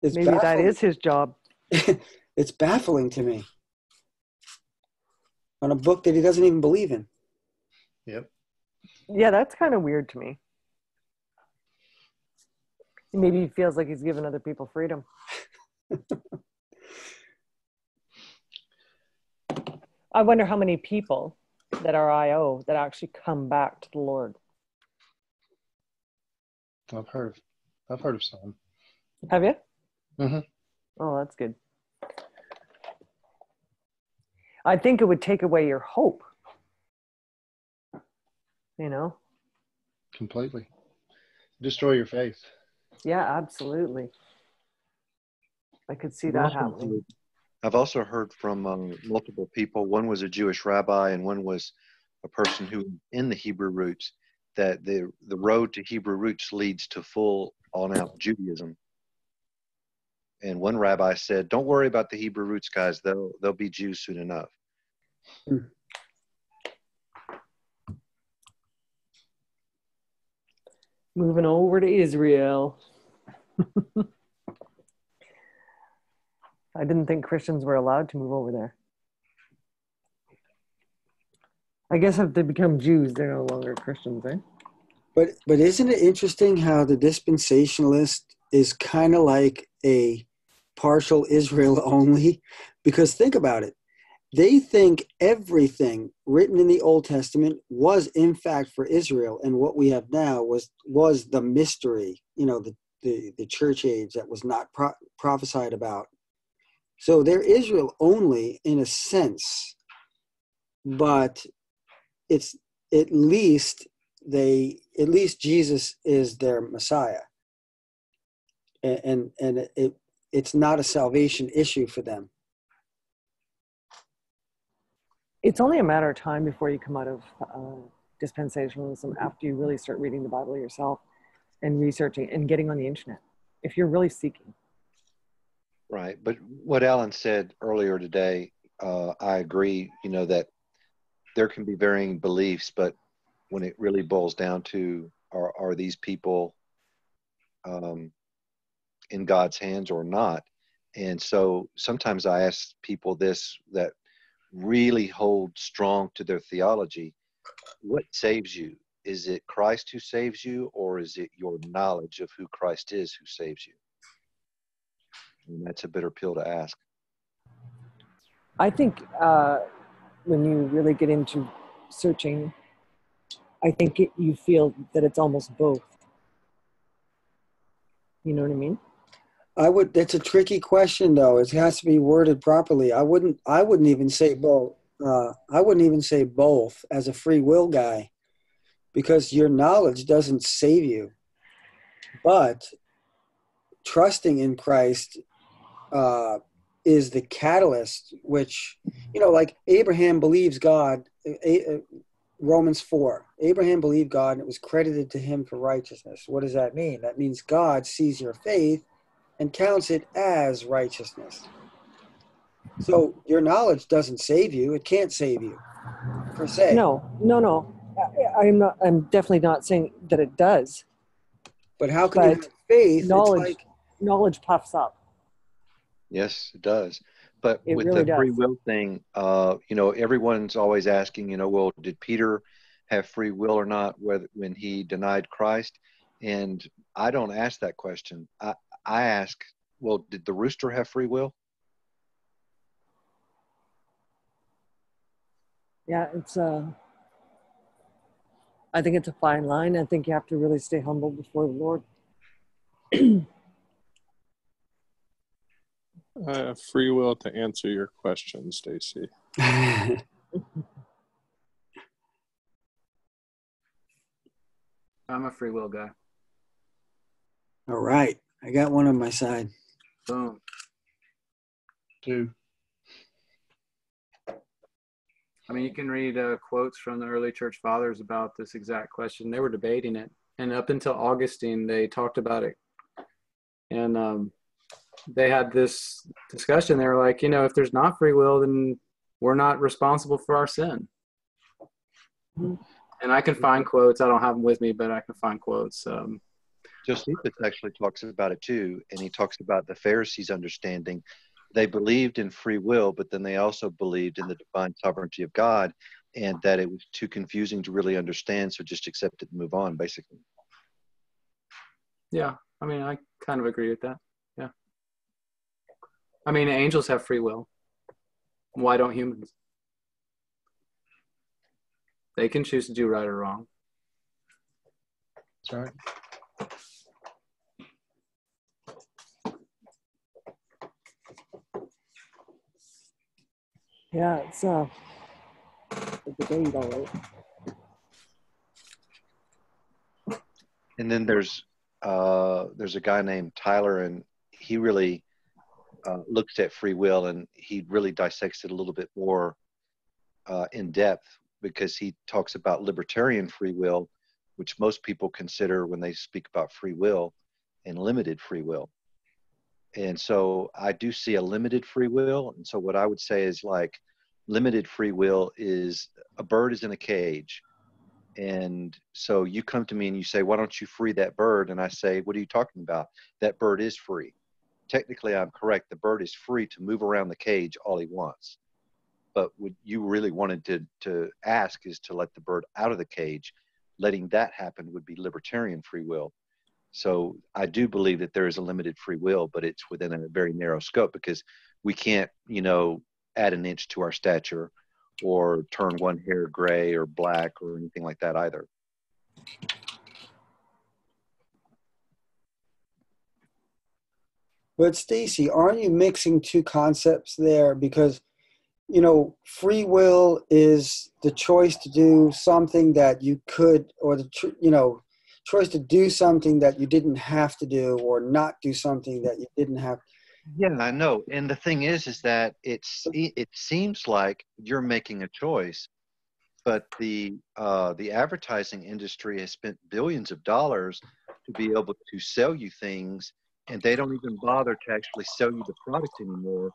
It's Maybe baffling. that is his job. It's baffling to me. On a book that he doesn't even believe in. Yep. Yeah, that's kind of weird to me. Maybe he feels like he's giving other people freedom. I wonder how many people that are IO that actually come back to the Lord. I've heard of some. Have you? Mm-hmm. Oh, that's good. I think it would take away your hope. You know? Completely. Destroy your faith. Yeah, absolutely. I could see that happening. I've also heard from multiple people. One was a Jewish rabbi, and one was a person who in the Hebrew roots, that the road to Hebrew roots leads to full on-out Judaism. And one rabbi said, "Don't worry about the Hebrew roots, guys. They'll be Jews soon enough." Moving over to Israel. I didn't think Christians were allowed to move over there. I guess if they become Jews, they're no longer Christians, eh? But isn't it interesting how the dispensationalist is kind of like a partial Israel only? Because think about it. They think everything written in the Old Testament was in fact for Israel, and what we have now was the mystery, the church age that was not prophesied about. So they're Israel only in a sense, but it's at least Jesus is their Messiah, and it's not a salvation issue for them. It's only a matter of time before you come out of dispensationalism after you really start reading the Bible yourself and researching and getting on the internet, if you're really seeking. Right. But what Alan said earlier today, I agree, that there can be varying beliefs, but when it really boils down to are these people in God's hands or not? And so sometimes I ask people this that really hold strong to their theology: what saves you? Is it Christ who saves you, or is it your knowledge of who Christ is who saves you? And that's a bitter pill to ask. I think when you really get into searching, I think you feel that it's almost both. You know what I mean? That's a tricky question, though. It has to be worded properly. I wouldn't even say both. I wouldn't even say both as a free will guy, because your knowledge doesn't save you. But trusting in Christ is the catalyst, which, like Abraham believes God. Romans 4. Abraham believed God, and it was credited to him for righteousness. What does that mean? That means God sees your faith and counts it as righteousness. So your knowledge doesn't save you. It can't save you, per se. No. I'm definitely not saying that it does. But how can you have faith? Knowledge puffs up. Yes, it does. But it with really the free does. will thing, everyone's always asking, well, did Peter have free will or not when he denied Christ? And I don't ask that question. I ask, well, did the rooster have free will? Yeah, I think it's a fine line. I think you have to really stay humble before the Lord. I have free will to answer your question, Stacy. I'm a free will guy. All right. I got one on my side. Boom. 2. I mean, you can read quotes from the early church fathers about this exact question. They were debating it. And up until Augustine, they talked about it. And they had this discussion. They were like, if there's not free will, then we're not responsible for our sin. And I can find quotes. I don't have them with me, but I can find quotes. Josephus actually talks about it too, and he talks about the Pharisees' understanding. They believed in free will, but then they also believed in the divine sovereignty of God, and that it was too confusing to really understand, so just accept it and move on, basically. Yeah, I mean, I kind of agree with that. Yeah. I mean, angels have free will. Why don't humans? They can choose to do right or wrong. That's right. Yeah, it's a debate, all right. And then there's a guy named Tyler, and he really looks at free will, and he really dissects it a little bit more in depth, because he talks about libertarian free will, which most people consider when they speak about free will, and limited free will. And so I do see a limited free will. And so what I would say is, like, limited free will is a bird is in a cage. And so you come to me and you say, why don't you free that bird? And I say, what are you talking about? That bird is free. Technically, I'm correct. The bird is free to move around the cage all he wants. But what you really wanted to ask is to let the bird out of the cage. Letting that happen would be libertarian free will. So I do believe that there is a limited free will, but it's within a very narrow scope, because we can't, add an inch to our stature or turn one hair gray or black or anything like that either. But Stacy, aren't you mixing two concepts there? Because, free will is the choice to do something that you could, or choice to do something that you didn't have to do, or not do something that you didn't have. Yeah, I know. And the thing is that it seems like you're making a choice, but the advertising industry has spent billions of dollars to be able to sell you things, and they don't even bother to actually sell you the product anymore,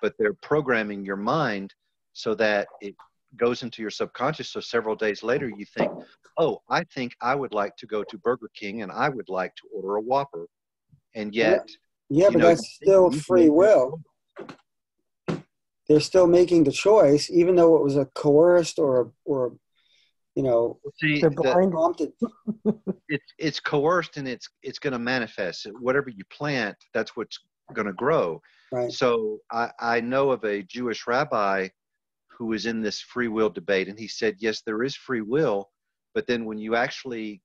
but they're programming your mind so that it goes into your subconscious. So several days later, you think, oh, I think I would like to go to Burger King and I would like to order a Whopper. And yet, yeah, but that's still free will. They're still making the choice, even though it was a coerced or see, they're blind. it's coerced, and it's going to manifest. Whatever you plant, that's what's going to grow. Right. So I know of a Jewish rabbi who was in this free will debate, and he said, yes, there is free will, but then when you actually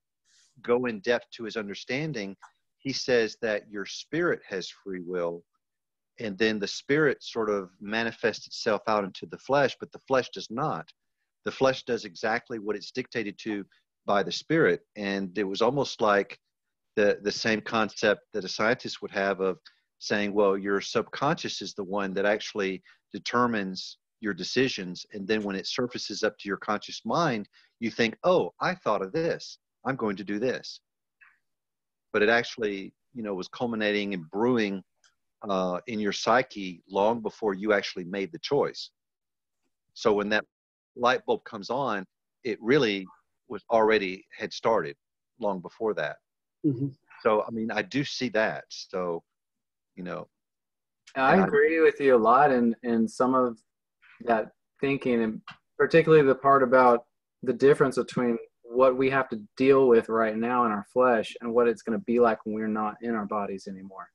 go in depth to his understanding, he says that your spirit has free will, and then the spirit sort of manifests itself out into the flesh, but the flesh does not. The flesh does exactly what it's dictated to by the spirit. And it was almost like the same concept that a scientist would have of saying, well, your subconscious is the one that actually determines your decisions. And then when it surfaces up to your conscious mind, you think, oh, I thought of this. I'm going to do this. But it actually, was culminating and brewing in your psyche long before you actually made the choice. So when that light bulb comes on, it really had started long before that. Mm-hmm. So, I mean, I do see that. So, I agree with you a lot in some of that thinking, and particularly the part about the difference between what we have to deal with right now in our flesh and what it's going to be like when we're not in our bodies anymore.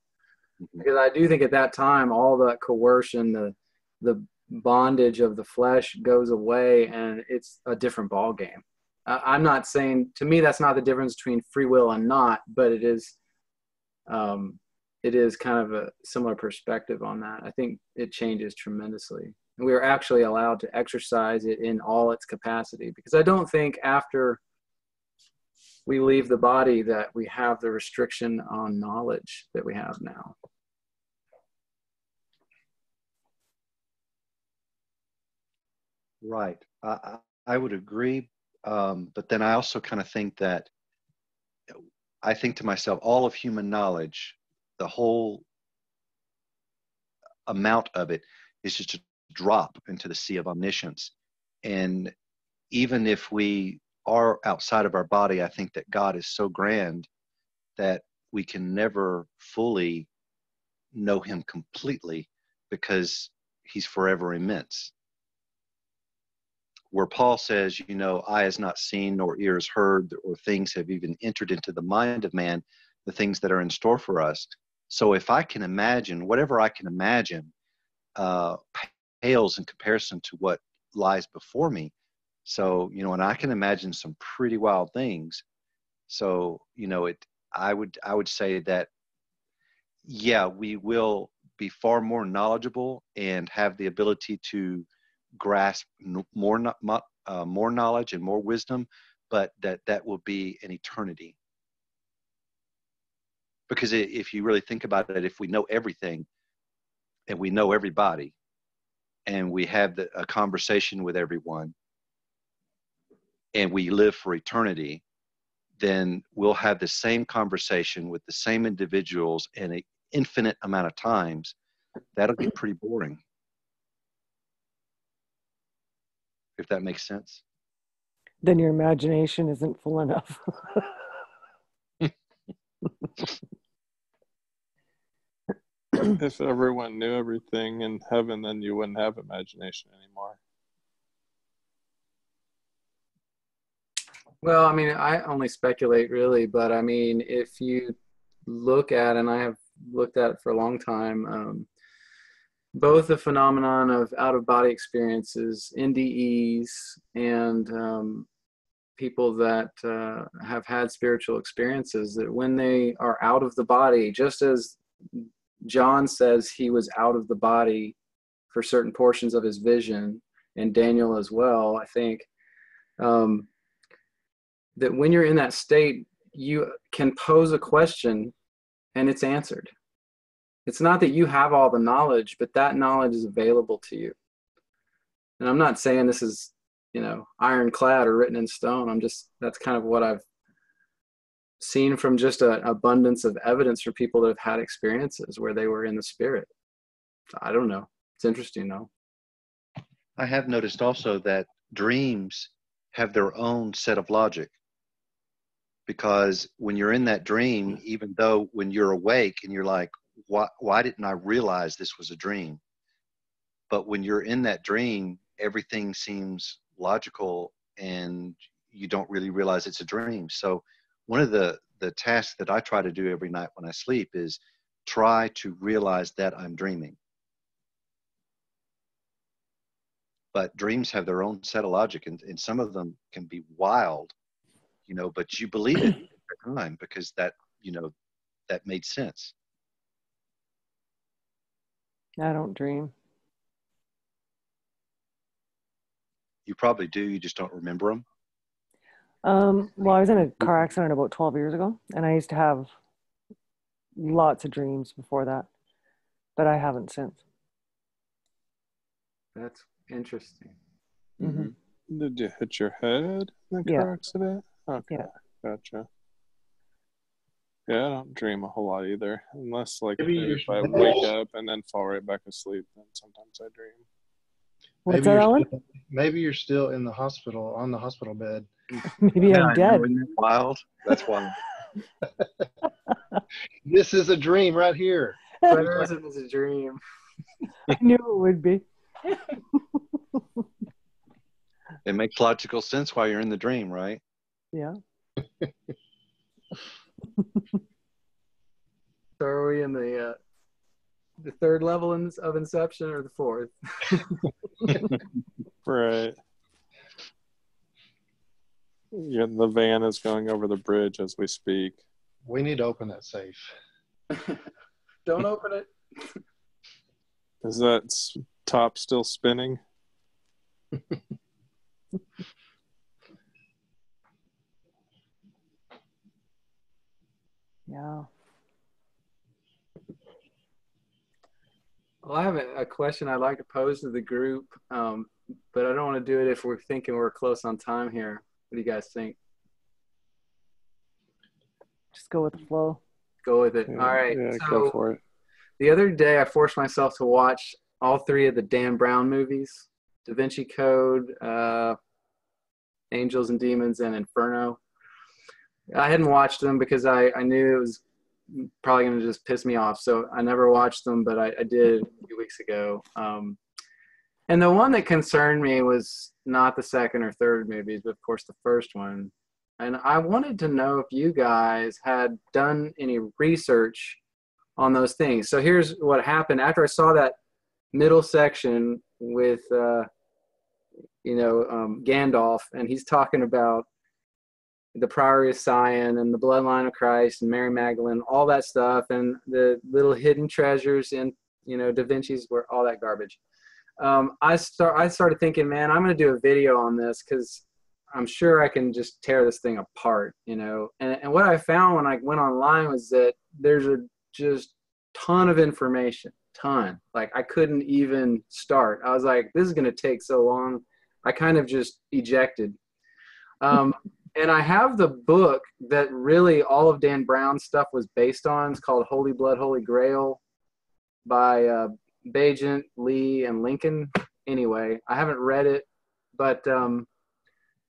Because I do think at that time, all that coercion, the bondage of the flesh goes away, and it's a different ball game. I'm not saying, to me, that's not the difference between free will and not, but it is kind of a similar perspective on that. I think it changes tremendously. And we are actually allowed to exercise it in all its capacity, because I don't think after we leave the body that we have the restriction on knowledge that we have now. Right. I would agree. But then I also kind of think that I think to myself, all of human knowledge, the whole amount of it is just a drop into the sea of omniscience. And even if we are outside of our body, I think that God is so grand that we can never fully know him completely, because he's forever immense. Where Paul says, eye has not seen, nor ear has heard, or things have even entered into the mind of man, the things that are in store for us. So if I can imagine, whatever I can imagine, pales in comparison to what lies before me. So, and I can imagine some pretty wild things. So, I would say that, yeah, we will be far more knowledgeable and have the ability to grasp more knowledge and more wisdom, but that will be an eternity. Because if you really think about it, if we know everything and we know everybody and we have a conversation with everyone and we live for eternity, then we'll have the same conversation with the same individuals in an infinite amount of times. That'll get pretty boring, if that makes sense. Then your imagination isn't full enough. If everyone knew everything in heaven, then you wouldn't have imagination anymore. Well, I mean, I only speculate really, but I mean, if you look at, and I have looked at it for a long time, both the phenomenon of out-of-body experiences, NDEs, and people that have had spiritual experiences, that when they are out of the body, just as John says he was out of the body for certain portions of his vision, and Daniel as well, I think, that when you're in that state, you can pose a question and it's answered. It's not that you have all the knowledge, but that knowledge is available to you. And I'm not saying this is, ironclad or written in stone. That's kind of what I've seen from just an abundance of evidence for people that have had experiences where they were in the spirit. I don't know. It's interesting though. I have noticed also that dreams have their own set of logic. Because when you're in that dream, even though when you're awake and you're like, why didn't I realize this was a dream? But when you're in that dream, everything seems logical and you don't really realize it's a dream. So one of the tasks that I try to do every night when I sleep is try to realize that I'm dreaming. But dreams have their own set of logic, and some of them can be wild. But you believe it at the time because that made sense. I don't dream. You probably do. You just don't remember them. Well, I was in a car accident about 12 years ago, and I used to have lots of dreams before that, but I haven't since. That's interesting. Mm-hmm. Did you hit your head in the car accident? Okay, yeah. Gotcha. Yeah, I don't dream a whole lot either, unless if I Maybe wake up and then fall right back asleep, then sometimes I dream. What's that, Alan? Maybe you're still in the hospital, on the hospital bed. Maybe I'm dead. Isn't that wild? That's wild. This is a dream right here. Preterism is a dream. I knew it would be. It makes logical sense why you're in the dream, right? Yeah. So are we in the the third level of Inception or the fourth? Right. Yeah, the van is going over the bridge as we speak. We need to open that safe. Don't open it. Is that top still spinning? Yeah. Well, I have a question I'd like to pose to the group, but I don't want to do it if we're thinking we're close on time here. What do you guys think? Just go with the flow. Go with it. Yeah, All right. Yeah, So go for it. the other day, I forced myself to watch all three of the Dan Brown movies: Da Vinci Code, Angels and Demons, and Inferno. I hadn't watched them because I knew it was probably going to just piss me off. So I never watched them, but I did a few weeks ago. And the one that concerned me was not the second or third movies, but of course the first one. And I wanted to know if you guys had done any research on those things. So here's what happened. After I saw that middle section with, Gandalf, and he's talking about the Priory of Sion and the bloodline of Christ and Mary Magdalene, all that stuff, and the little hidden treasures in, Da Vinci's, were all that garbage. I started thinking, man, I'm going to do a video on this because I'm sure I can just tear this thing apart, And what I found when I went online was that there's a just ton of information, Like I couldn't even start. I was like, this is going to take so long. I kind of just ejected. And I have the book that really all of Dan Brown's stuff was based on. It's called Holy Blood, Holy Grail by Bajent, Lee, and Lincoln. Anyway, I haven't read it, but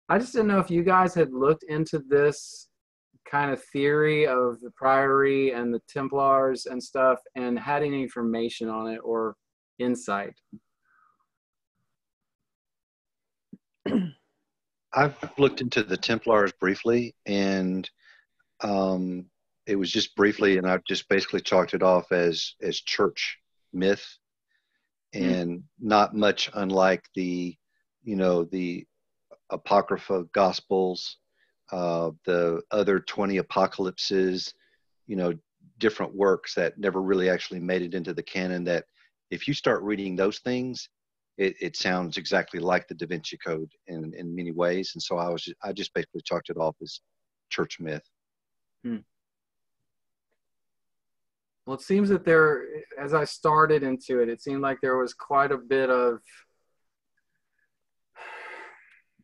I just didn't know if you guys had looked into this kind of theory of the Priory and the Templars and stuff and had any information on it or insight. I've looked into the Templars briefly, and it was just briefly, and I've just basically chalked it off as church myth, and not much unlike the Apocrypha Gospels, the other 20 apocalypses, different works that never really actually made it into the canon, that if you start reading those things, it sounds exactly like the Da Vinci Code in many ways. And so I just basically chalked it off as church myth. Well, it seems that as I started into it, it seemed like there was quite a bit of,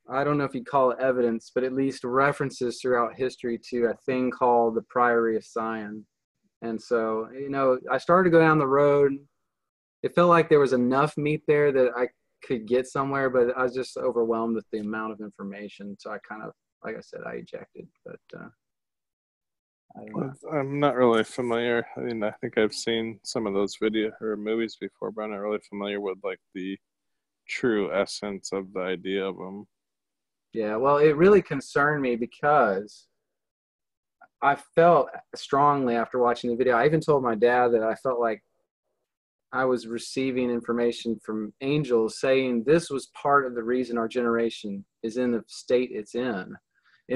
I don't know if you'd call it evidence, but at least references throughout history to a thing called the Priory of Sion. And so, I started to go down the road. It felt like there was enough meat there that I could get somewhere, but I was just overwhelmed with the amount of information. So I kind of, like I said, I ejected, but I don't know. I'm not really familiar. I mean, I think I've seen some of those video or movies before, but I'm not really familiar with like the true essence of the idea of them. Yeah, well, it really concerned me because I felt strongly after watching the video. I even told my dad that I felt like I was receiving information from angels saying this was part of the reason our generation is in the state it's in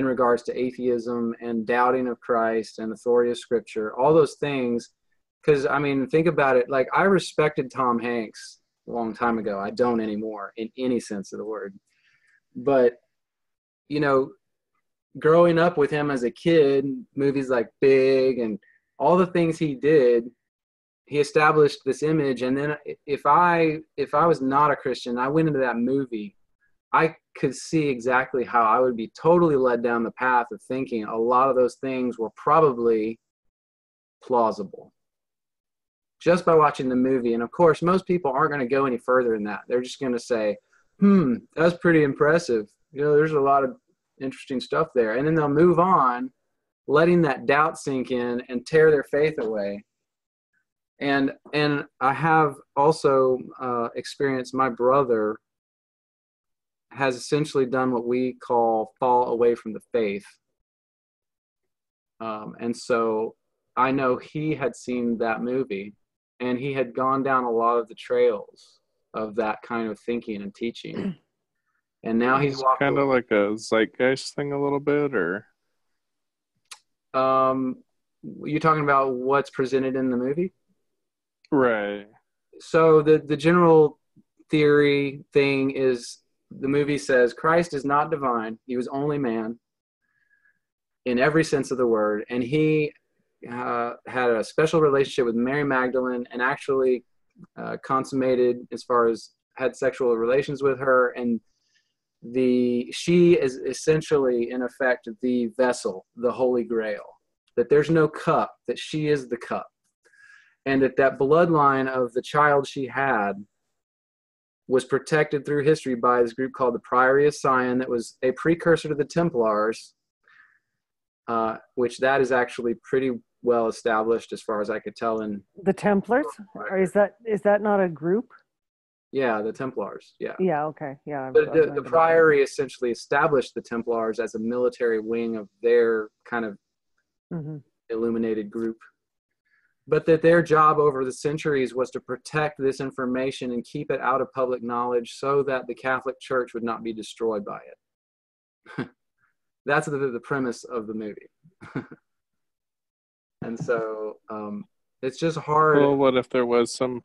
regards to atheism and doubting of Christ and authority of Scripture, all those things. Because, I mean, think about it. Like, I respected Tom Hanks a long time ago. I don't anymore in any sense of the word. But, growing up with him as a kid, movies like Big and all the things he did, he established this image. And then if I was not a Christian, I went into that movie, I could see exactly how I would be totally led down the path of thinking a lot of those things were probably plausible just by watching the movie. And of course, most people aren't going to go any further than that. They're just going to say, that's pretty impressive. There's a lot of interesting stuff there. And then they'll move on, letting that doubt sink in and tear their faith away. And I have also experienced, my brother has essentially done what we call fall away from the faith. And so I know he had seen that movie and he had gone down a lot of the trails of that kind of thinking and teaching. And now he's walked kind of like a zeitgeist thing a little bit, or you're talking about what's presented in the movie? right. So the general theory thing is, the movie says Christ is not divine. He was only man in every sense of the word. And he had a special relationship with Mary Magdalene, and actually consummated, as far as had sexual relations with her. And she is essentially, in effect, the vessel, the Holy Grail, that there's no cup, that she is the cup. And that bloodline of the child she had was protected through history by this group called the Priory of Sion, that was a precursor to the Templars, which that is actually pretty well established as far as I could tell. In The Templars? Or is that not a group? Yeah, the Templars. Yeah. Yeah. Okay. Yeah. But the Priory essentially established the Templars as a military wing of their kind of illuminated group. But that their job over the centuries was to protect this information and keep it out of public knowledge so that the Catholic Church would not be destroyed by it. That's the premise of the movie. And so it's just hard. Well, what if there was some,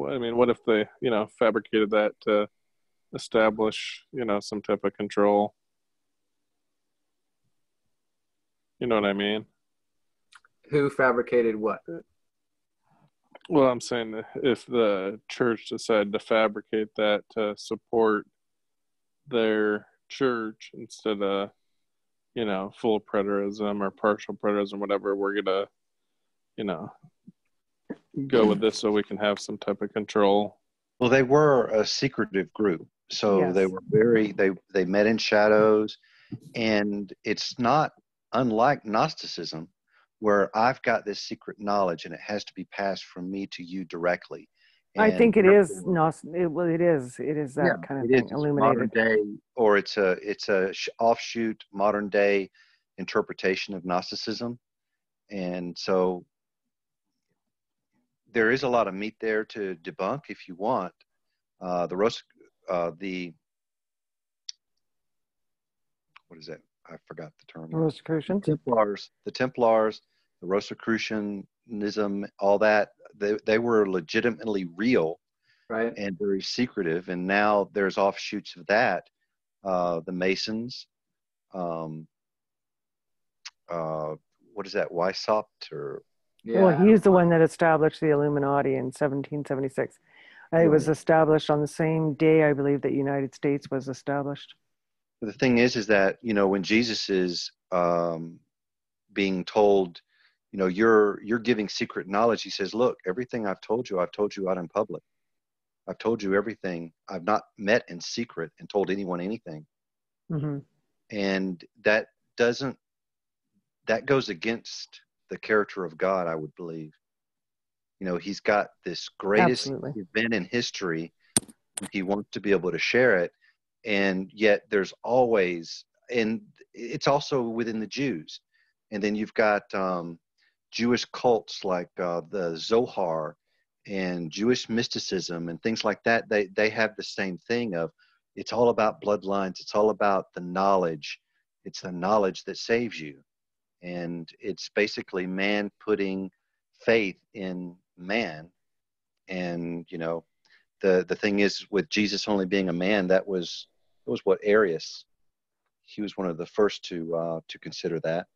I mean, what if they, fabricated that to establish, some type of control? You know what I mean? Who fabricated what? Well, I'm saying if the church decided to fabricate that to support their church instead of, full preterism or partial preterism, whatever, we're going to, go with this so we can have some type of control. Well, they were a secretive group. So Yes. they were they met in shadows, and it's not unlike Gnosticism, where I've got this secret knowledge and it has to be passed from me to you directly. I And think it is. therefore- No, it is that kind of it is. thing. It's modern Illuminated. day, or it's a offshoot modern day interpretation of Gnosticism. And so there is a lot of meat there to debunk if you want. What is that? I forgot the term. Rosicrucians. The Templars, the Rosicrucianism, all that, they were legitimately real, Right. and very secretive. And now there's offshoots of that. The Masons, what is that? Weishaupt, or Yeah. Well, he's the one that established the Illuminati in 1776. It was established on the same day, I believe, that United States was established. the thing is that, when Jesus is being told, you're giving secret knowledge, he says, look, everything I've told you out in public. I've told you everything. I've not met in secret and told anyone anything. Mm-hmm. And that goes against the character of God, I would believe. He's got this greatest Absolutely. event in history. He wants to be able to share it. And yet there's always, and it's also within the Jews. And then you've got Jewish cults like the Zohar and Jewish mysticism and things like that. They have the same thing of, it's all about bloodlines. It's all about the knowledge. It's the knowledge that saves you. And it's basically man putting faith in man. And, the thing is, with Jesus only being a man, it was what, Arius. He was one of the first to consider that.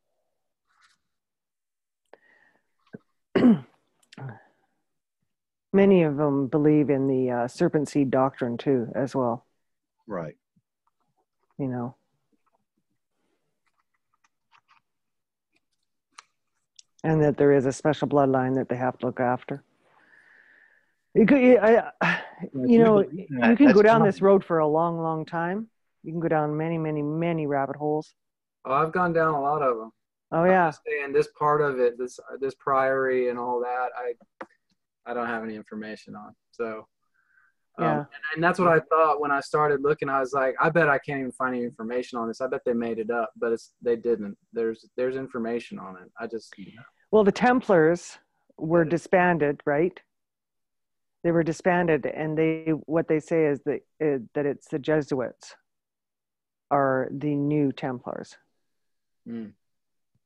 Many of them believe in the serpent seed doctrine too, as well. Right. And that there is a special bloodline that they have to look after. You can go down this road for a long, long time. You can go down many, many, many rabbit holes. Oh, I've gone down a lot of them. Oh yeah. And this part of it, this priory and all that, I don't have any information on. So, Yeah. And that's what I thought when I started looking. I was like, I bet I can't even find any information on this. I bet they made it up, but they didn't. There's information on it. I just. Well, the Templars were disbanded, right? They were disbanded, and what they say is that it's the Jesuits are the new Templars. Mm.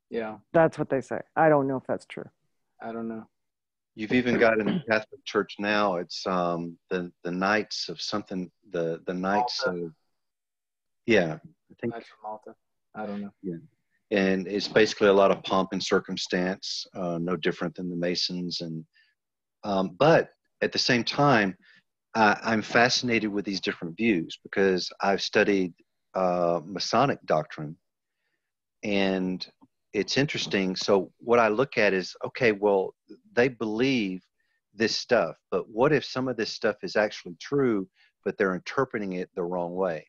Yeah, That's what they say. I don't know if that's true. I don't know. You've even got in the Catholic Church now, it's the Knights of something, the Knights Malta. of, yeah, I think, Knights of Malta. I don't know. yeah. And it's basically a lot of pomp and circumstance, no different than the Masons. And but at the same time, I'm fascinated with these different views because I've studied Masonic doctrine, and it's interesting. So what I look at is, okay, well, they believe this stuff, but what if some of this stuff is actually true, but they're interpreting it the wrong way?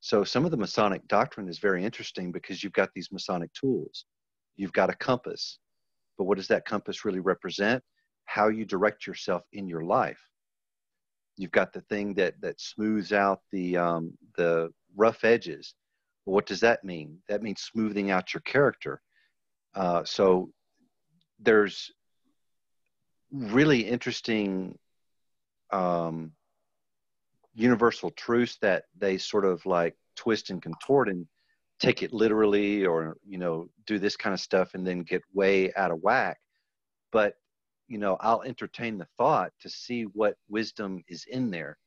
So some of the Masonic doctrine is very interesting because you've got these Masonic tools. You've got a compass, but what does that compass really represent? How you direct yourself in your life. You've got the thing that smooths out the rough edges. Well, what does that mean? That means smoothing out your character. So there's really interesting universal truths that they sort of like twist and contort and take it literally, or do this kind of stuff and then get way out of whack. But I'll entertain the thought to see what wisdom is in there,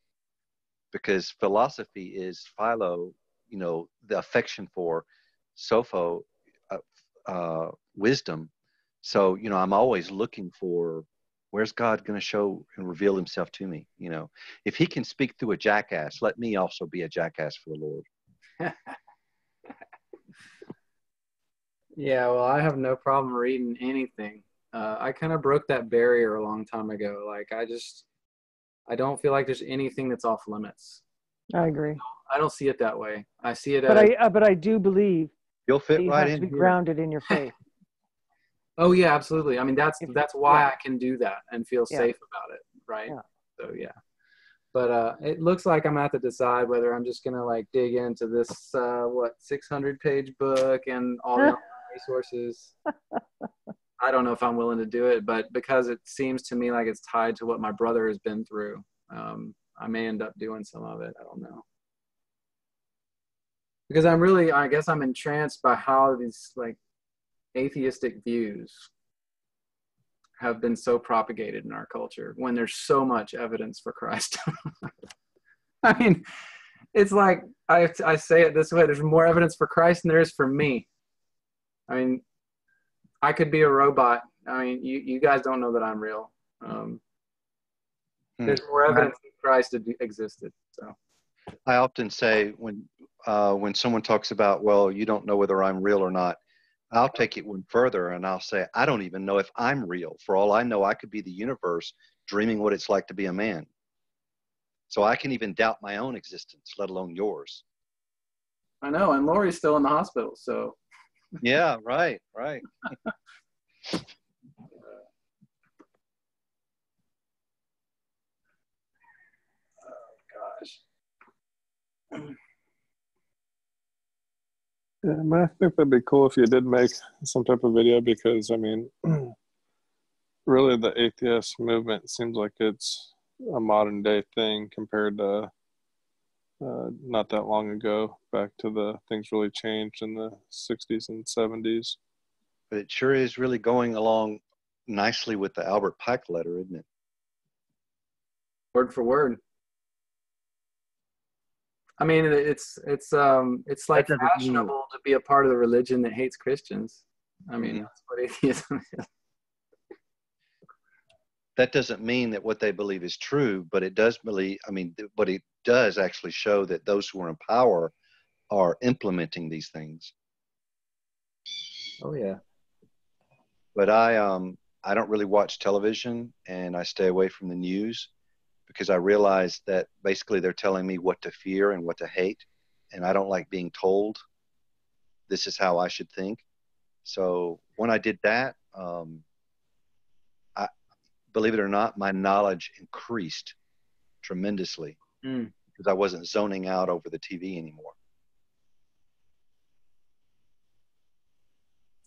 because philosophy is philo, the affection for, sopho, wisdom. So I'm always looking for, where's God going to show and reveal himself to me? If he can speak through a jackass, let me also be a jackass for the Lord. Yeah, well, I have no problem reading anything. I kind of broke that barrier a long time ago. Like, I don't feel like there's anything that's off limits. I agree. I don't see it that way. I see it But as, I do believe You'll that fit you right have in to be here. grounded in your faith. oh yeah, absolutely. I mean, that's why yeah. I can do that and feel Yeah. safe about it, right? Yeah. So yeah. But it looks like I'm gonna have to decide whether I'm just gonna like dig into this 600-page book and all the online resources. I don't know if I'm willing to do it, but because it seems to me like it's tied to what my brother has been through, I may end up doing some of it. I don't know. Because I guess I'm entranced by how these like atheistic views have been so propagated in our culture when there's so much evidence for Christ. I mean, it's like, I say it this way, there's more evidence for Christ than there is for me. I mean, I could be a robot. I mean, you guys don't know that I'm real. There's more evidence that Christ existed. So I often say when someone talks about, well, you don't know whether I'm real or not, I'll take it one further and I'll say, I don't even know if I'm real. For all I know, I could be the universe dreaming what it's like to be a man. So I can even doubt my own existence, let alone yours. I know, and Lori's still in the hospital, so. Yeah, right. Gosh. Yeah, I think that'd be cool if you did make some type of video, because I mean, really the atheist movement seems like it's a modern day thing compared to not that long ago, back to the things really changed in the 60s and 70s. But it sure is really going along nicely with the Albert Pike letter, isn't it? Word for word. I mean, it's like fashionable to be a part of the religion that hates Christians. I mean, that's what atheism is. That doesn't mean that what they believe is true, but it does but it does actually show that those who are in power are implementing these things. Oh yeah. But I don't really watch television, and I stay away from the news, because I realize that basically they're telling me what to fear and what to hate, and I don't like being told this is how I should think. So when I did that, believe it or not, my knowledge increased tremendously because I wasn't zoning out over the TV anymore.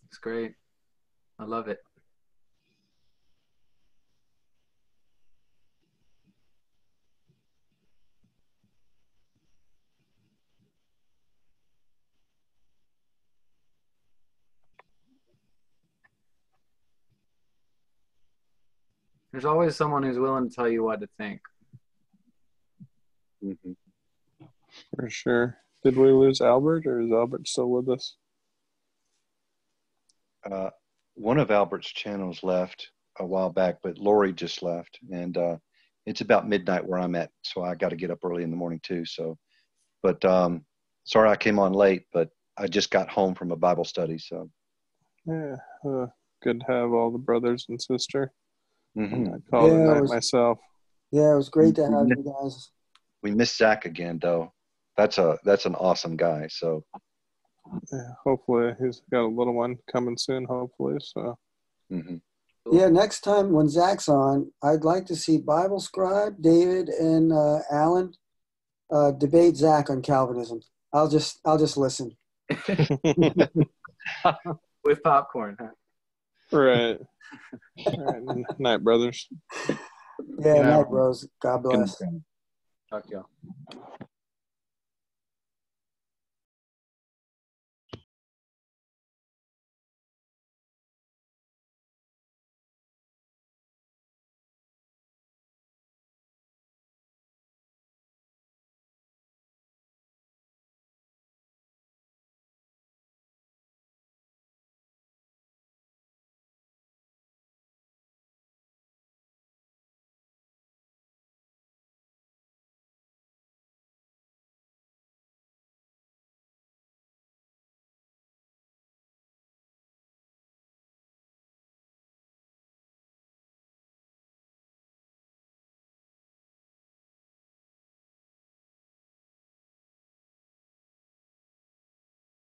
It's great. I love it. There's always someone who's willing to tell you what to think. Mm-hmm. For sure. Did we lose Albert, or is Albert still with us? One of Albert's channels left a while back, but Lori just left, and it's about midnight where I'm at, so I got to get up early in the morning too. So, but sorry I came on late, but I just got home from a Bible study. So, Yeah, good to have all the brothers and sister. mm-hmm. I called it Yeah, night myself. Yeah, it was great to have you guys. We missed Zach again, though. That's an awesome guy. So, Yeah, hopefully he's got a little one coming soon. Hopefully, so. mm-hmm. Yeah, next time when Zach's on, I'd like to see Bible Scribe, David, and Alan debate Zach on Calvinism. I'll just listen. With popcorn, huh? Right. All right. Night, brothers. Yeah, night, bros. God bless. Talk to y'all.